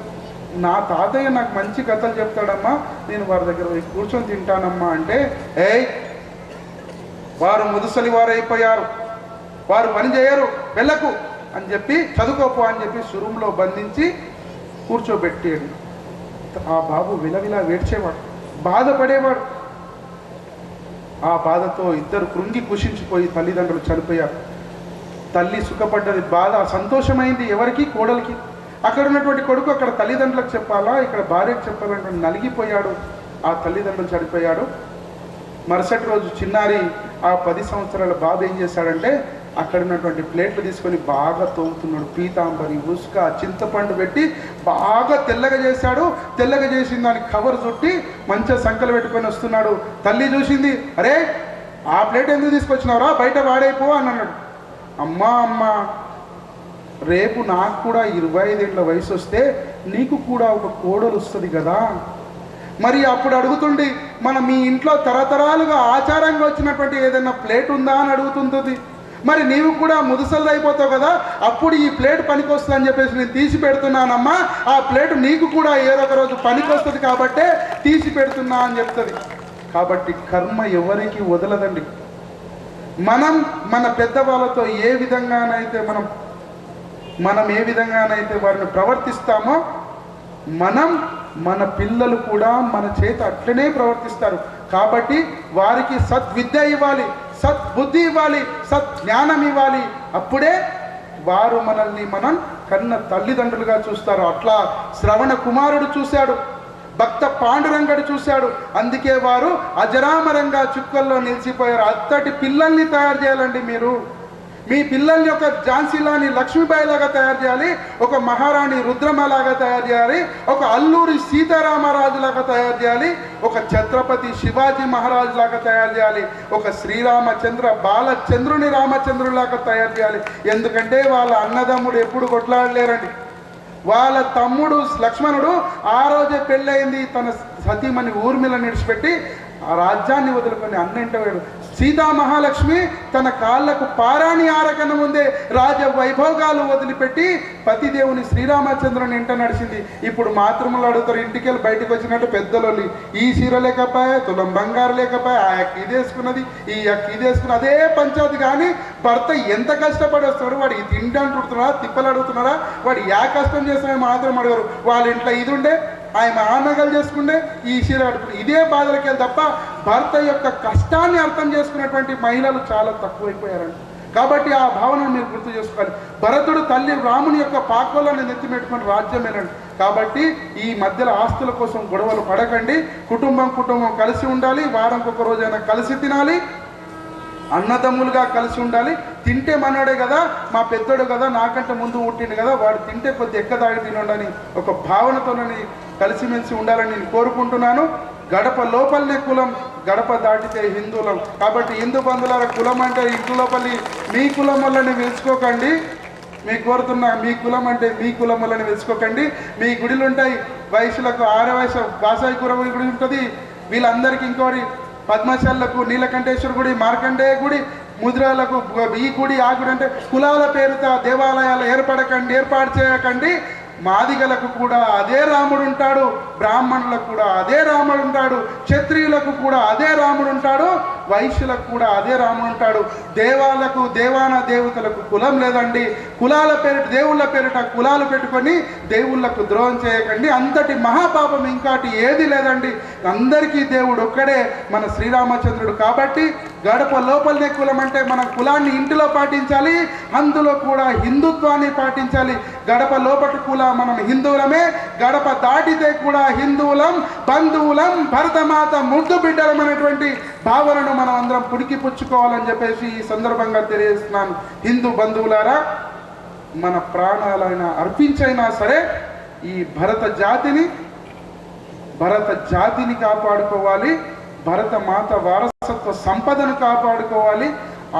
నా తాతయ్య నాకు మంచి కథలు చెప్తాడమ్మా, నేను వారి దగ్గర పోయి కూర్చొని తింటానమ్మా అంటే, వారు ముదుసలి వారు అయిపోయారు, వారు పని చేయరు, వెళ్ళకు అని చెప్పి, చదువుకోపో అని చెప్పి సురుంలో బంధించి కూర్చోబెట్టాడు. ఆ బాబు విలవిలా వేడ్చేవాడు, బాధపడేవాడు. ఆ బాధతో ఇద్దరు కృంగి కుషించిపోయి తల్లిదండ్రులు చనిపోయారు. తల్లి సుఖపడ్డది, బాధ సంతోషమైంది ఎవరికి? కోడలికి. అక్కడ ఉన్నటువంటి కొడుకు అక్కడ తల్లిదండ్రులకు చెప్పాలా, ఇక్కడ భార్యకు చెప్పాలంటే నలిగిపోయాడు. ఆ తల్లిదండ్రులు చనిపోయాడు. మరుసటి రోజు చిన్నారి ఆ 10 సంవత్సరాల బాబు ఏం చేశాడంటే అక్కడ ఉన్నటువంటి ప్లేట్లు తీసుకొని బాగా తోముతున్నాడు. పీతాంబరి, ఉసుక, చింతపండు పెట్టి బాగా తెల్లగా చేశాడు. తెల్లగా చేసిన దానికి కవర్ చుట్టి మంచిగా సంకలు పెట్టుకొని వస్తున్నాడు. తల్లి చూసింది, అరే ఆ ప్లేట్ ఎందుకు తీసుకొచ్చినావురా, బయట వాడైపో అని అన్నాడు. అమ్మా రేపు నాకు కూడా 25 ఏళ్ళ వయసు వస్తే నీకు కూడా ఒక కోడలు వస్తుంది కదా. మరి అప్పుడు అడుగుతుండి, మన మీ ఇంట్లో తరతరాలుగా ఆచారంగా వచ్చినటువంటి ఏదైనా ప్లేట్ ఉందా అని అడుగుతుంది. మరి నీవు కూడా ముదుసలు అయిపోతావు కదా, అప్పుడు ఈ ప్లేట్ పనికి వస్తుంది అని చెప్పేసి నేను తీసి పెడుతున్నానమ్మా. ఆ ప్లేట్ నీకు కూడా ఏదో ఒక రోజు పనికి వస్తుంది కాబట్టే తీసి పెడుతున్నా అని చెప్తుంది. కాబట్టి కర్మ ఎవరికి వదలదండి. మనం మన పెద్దవాళ్ళతో ఏ విధంగానైతే మనం ఏ విధంగానైతే వారిని ప్రవర్తిస్తామో మన పిల్లలు కూడా మన చేత అట్లనే ప్రవర్తిస్తారు. కాబట్టి వారికి సద్విద్య ఇవ్వాలి, సద్బుద్ధి ఇవ్వాలి, సద్జ్ఞానం ఇవ్వాలి. అప్పుడే వారు మనల్ని కన్న తల్లిదండ్రులుగా చూస్తారు. అట్లా శ్రవణ కుమారుడు చూశాడు, భక్త పాండురంగడు చూశాడు. అందుకే వారు అజరామరంగా చుక్కల్లో నిలిచిపోయారు. అత్తటి పిల్లల్ని తయారు చేయాలండి. మీరు మీ పిల్లల్ని ఒక ఝాన్సీలాని లక్ష్మీబాయిలాగా తయారు చేయాలి, ఒక మహారాణి రుద్రమలాగా తయారు చేయాలి, ఒక అల్లూరి సీతారామరాజులాగా తయారు చేయాలి, ఒక ఛత్రపతి శివాజీ మహారాజు లాగా తయారు చేయాలి, ఒక శ్రీరామచంద్ర బాలచంద్రుని రామచంద్రులాగా తయారు చేయాలి. ఎందుకంటే వాళ్ళ అన్నదమ్ముడు ఎప్పుడు కొట్లాడలేరండి. వాళ్ళ తమ్ముడు లక్ష్మణుడు ఆ రోజే పెళ్ళయింది, తన సతీమణి ఊర్మిళ నిడిచిపెట్టి ఆ రాజ్యాన్ని వదులుకొని అన్నింటాడు. సీతా మహాలక్ష్మి తన కాళ్లకు పారాణి ఆరకన ముందే రాజ వైభోగాలు వదిలిపెట్టి పతిదేవుని శ్రీరామచంద్రుని ఇంట నడిచింది. ఇప్పుడు మాతృములు అడుగుతారు, ఇంటికి వెళ్ళి బయటకు వచ్చినట్టు పెద్దలు, ఈ చీర లేకపోయా, తులం బంగారు లేకపోయా, ఆ అక్క ఇదేసుకున్నది, ఈ అక్క ఇదేసుకున్నది, అదే పంచాయతీ. కానీ భర్త ఎంత కష్టపడి వస్తాడు, వాడు ఈ తిండి అంటున్నారా, తిప్పలు అడుగుతున్నారా, వాడు యా కష్టం చేస్తున్నారో మాత్రం అడగరు. వాళ్ళ ఇంట్లో ఇది ఉండే, ఆయన ఆనగలు చేసుకుంటే ఈ చీర కట్టుకుంటే ఇదే బాధలకి వెళ్ళి తప్ప భర్త యొక్క కష్టాన్ని అర్థం చేసుకున్నటువంటి మహిళలు చాలా తక్కువైపోయారండి. కాబట్టి ఆ భావనను మీరు గుర్తు చేసుకోవాలి. భరతుడు తల్లి రాముని యొక్క పాకోలను నెత్తిమెట్టుకుని రాజ్యమేనండి. కాబట్టి ఈ మధ్యలో ఆస్తుల కోసం గొడవలు పడకండి. కుటుంబం కలిసి ఉండాలి. వారంకి ఒక రోజైనా కలిసి తినాలి. అన్నదమ్ములుగా కలిసి ఉండాలి. తింటే మనోడే కదా, మా పెద్దోడు కదా, నాకంటే ముందు పుట్టిండు కదా, వాడు తింటే కొద్ది ఎక్కదాగి తినండి ఒక భావనతోనని కలిసిమెలిసి ఉండాలని నేను కోరుకుంటున్నాను. గడప లోపలనే కులం, గడప దాటితే హిందువులం. కాబట్టి హిందూ బంధువుల కులం అంటే ఇంటి లోపలి మీ కులం వల్లని వెలుచుకోకండి. మీకు కోరుతున్నా, మీ కులం అంటే మీ కులం వల్లని వెలుచుకోకండి. మీ గుడిలు ఉంటాయి, వయసులకు ఆరవయసు బాసాయి కుర గుడి ఉంటుంది. వీళ్ళందరికీ ఇంకోటి పద్మశాలకు నీలకంఠేశ్వర గుడి, మార్కండేయ గుడి, ముద్రాలకు ఈ గుడి ఆ గుడి అంటే కులాల పేరుతో దేవాలయాలు ఏర్పాటు చేయకండి. మాదిగలకు కూడా అదే రాముడు ఉంటాడు, బ్రాహ్మణులకు కూడా అదే రాముడు ఉంటాడు, క్షత్రియులకు కూడా అదే రాముడు ఉంటాడు, వైశ్యులకు కూడా అదే రాముడు ఉంటాడు. దేవాన దేవతలకు కులం లేదండి. కులాల పేరిట దేవుళ్ళ పేరిట కులాలు పెట్టుకొని దేవుళ్ళకు ద్రోహం చేయకండి. అంతటి మహాపాపం ఇంకాటి ఏది లేదండి. అందరికీ దేవుడు ఒక్కడే, మన శ్రీరామచంద్రుడు. కాబట్టి గడప లోపలనే కులం అంటే మనం కులాన్ని ఇంటిలో పాటించాలి, అందులో కూడా హిందుత్వాన్ని పాటించాలి. గడప లోపటి కుల మనం హిందువులమే, గడప దాటితే కూడా హిందువులం, బంధువులం, భరతమాత ముద్దు బిడ్డలం అనేటువంటి భావనను మనం అందరం పుడికి పుచ్చుకోవాలని చెప్పేసి ఈ సందర్భంగా తెలియజేస్తున్నాను. హిందూ బంధువులారా, మన ప్రాణాలైనా అర్పించైనా సరే ఈ భరత జాతిని కాపాడుకోవాలి, భరత మాత వారసత్వ సంపదను కాపాడుకోవాలి.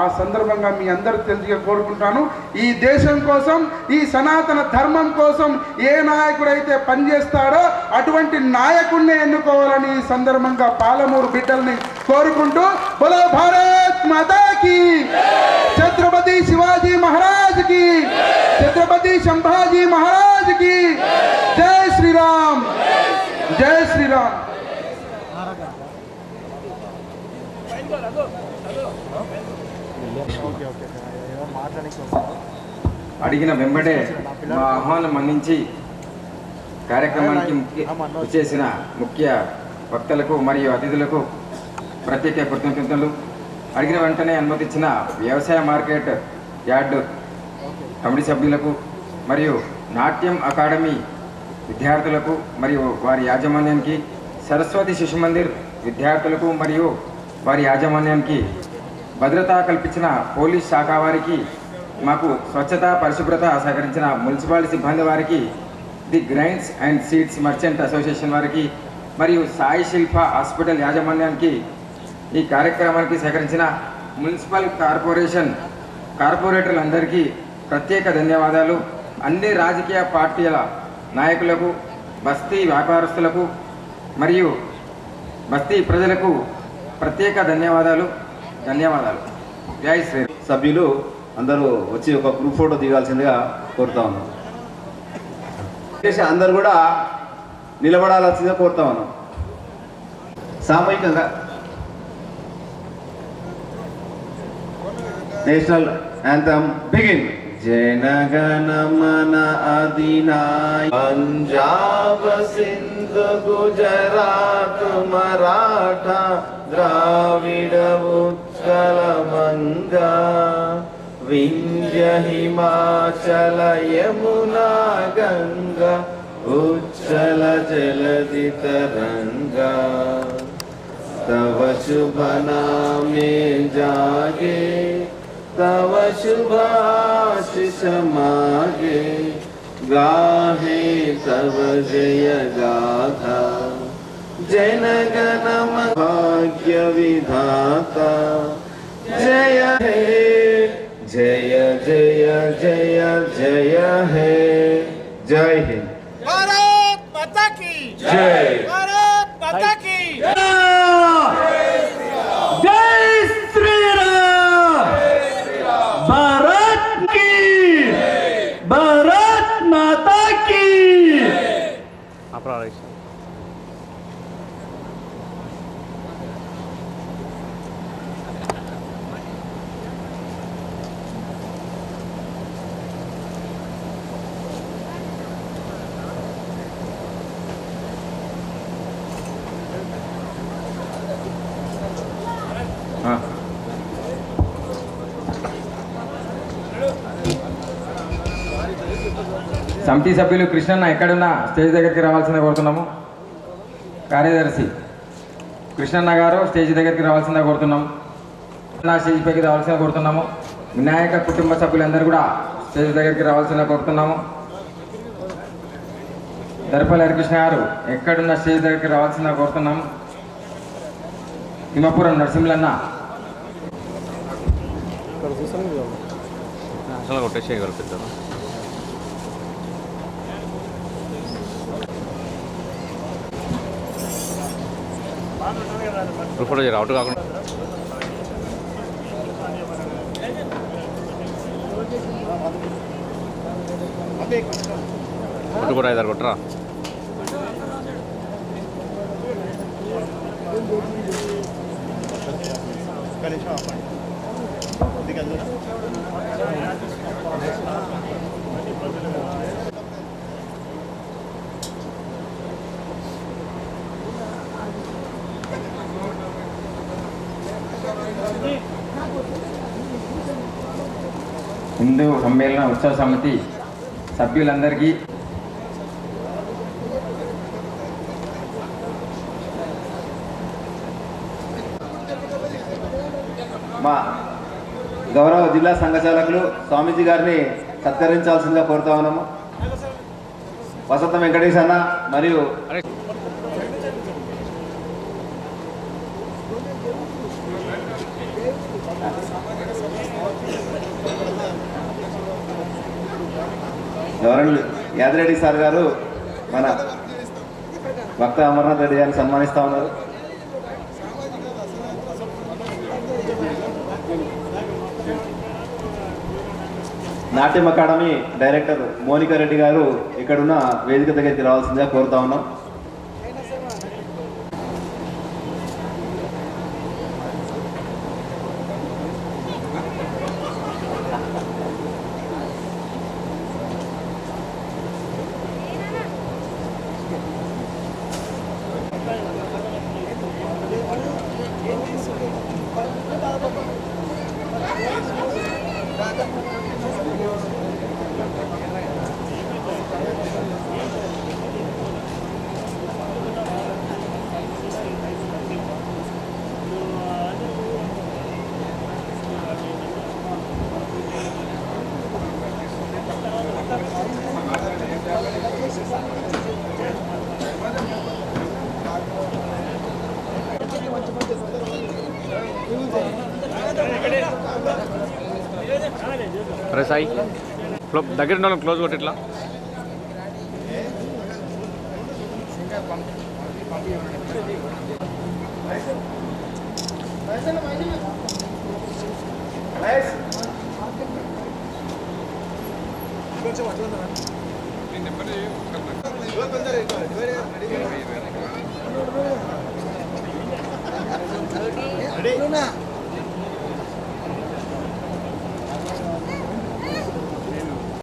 ఆ సందర్భంగా మీ అందరూ తెలిసిగా కోరుకుంటాను. ఈ దేశం కోసం, ఈ సనాతన ధర్మం కోసం ఏ నాయకుడైతే పనిచేస్తాడో అటువంటి నాయకుడిని ఎన్నుకోవాలని ఈ సందర్భంగా పాలమూరు బిడ్డల్ని కోరుకుంటూ, బోలో భారత్ మాతాకి, ఛత్రపతి శివాజీ మహారాజ్ కి, ఛత్రపతి సంభాజీ మహారాజ్ కి, జై శ్రీరామ్, జై శ్రీరామ్. అడిగిన వెంబడే మా ఆహ్వానం మన్నించి కార్యక్రమానికి వచ్చేసిన ముఖ్య వక్తలకు మరియు అతిథులకు ప్రత్యేక కృతజ్ఞతలు. అడిగిన వెంటనే అనుమతించిన వ్యవసాయ మార్కెట్ యార్డు కమిటీ సభ్యులకు మరియు నాట్యం అకాడమీ విద్యార్థులకు మరియు వారి యాజమాన్యానికి, సరస్వతి శిశు మందిర్ విద్యార్థులకు మరియు వారి యాజమాన్యానికి, భద్రత కల్పించిన పోలీస్ శాఖ వారికి, మాకు స్వచ్ఛత పరిశుభ్రత సహకరించిన మున్సిపాలిటీ సిబ్బంది వారికి, the grains and seeds merchant association వారికి మరియు సాయి శిల్ప హాస్పిటల్ యాజమాన్యానికి, ఈ కార్యక్రమానికి సహకరించిన మున్సిపల్ కార్పొరేటర్లందరికీ ప్రత్యేక ధన్యవాదాలు. అన్ని రాజకీయ పార్టీల నాయకులకు, బస్తీ వ్యాపారస్తులకు మరియు బస్తీ ప్రజలకు ప్రత్యేక ధన్యవాదాలు. జై శ్రీ. సభ్యులు అందరూ వచ్చి ఒక గ్రూప్ ఫోటో దిగాల్సిందిగా కోరుతా ఉన్నాం. అందరూ కూడా నిలబడాల్సిందిగా కోరుతా ఉన్నాం సామూహికంగా. National anthem begin. జనగణ మన అధినాయక, పంజాబ్ సింధ్ గుజరాత్ మరాఠా ద్రావిడ ఉత్కల మంగా, వింధ్య హిమాచల యమునా గంగా, ఉజ్జల జలధి తరంగా, तव शुभ नामे जागे, तव शुभाशिष मागे, गाहे तव जय गाथा, जनगण भाग्य विधाता, जय हे जय जय जय जय हे జై హింద్. भारत माता की జై. भारत माता की जय श्री राम. भारत की भारत माता की. ఆ. సమితి సభ్యులు కృష్ణన్న ఎక్కడున్నా స్టేజ్ దగ్గరికి రావాల్సిందిగా కోరుతున్నాము. కార్యదర్శి కృష్ణన్న గారు స్టేజ్ దగ్గరికి రావాల్సిందిగా కోరుతున్నాం. నా స్టేజ్ పైకి రావాల్సిందిగా కోరుతున్నాము. వినాయక కుటుంబ సభ్యులందరూ కూడా స్టేజ్ దగ్గరికి రావాల్సిందిగా కోరుతున్నాము. దర్పల్లి హరికృష్ణ గారు ఎక్కడున్న స్టేజ్ దగ్గరికి రావాల్సిందిగా కోరుతున్నాము. తిమ్మపురం నరసింహులన్న అసలు కొట్టేసేయగలుగుతారు. ఫోటో చేయరు అవుట్ కాకుండా కొట్టు కూడా 5 కొట్టరా. హిందూ సమ్మేళన ఉత్సవ సమితి సభ్యులందరికీ మా గౌరవ జిల్లా సంఘచాలకులు స్వామీజీ గారిని సత్కరించాల్సిందిగా కోరుతా ఉన్నాము. వసంత వెంకటేశ్ అన్న మరియు గవర్నర్ యాదిరెడ్డి సార్ గారు మన భక్త అమర్నాథ్ రెడ్డి గారిని సన్మానిస్తూ ఉన్నారు. నాట్యం అకాడమీ డైరెక్టర్ మోనికా రెడ్డి గారు ఇక్కడున్న వేదిక దగ్గరికి రావాల్సిందిగా కోరుతా ఉన్నాం. అరే సాయి దగ్గర ఉన్న క్లోజ్ కొట్టి ఇట్లా రెడీ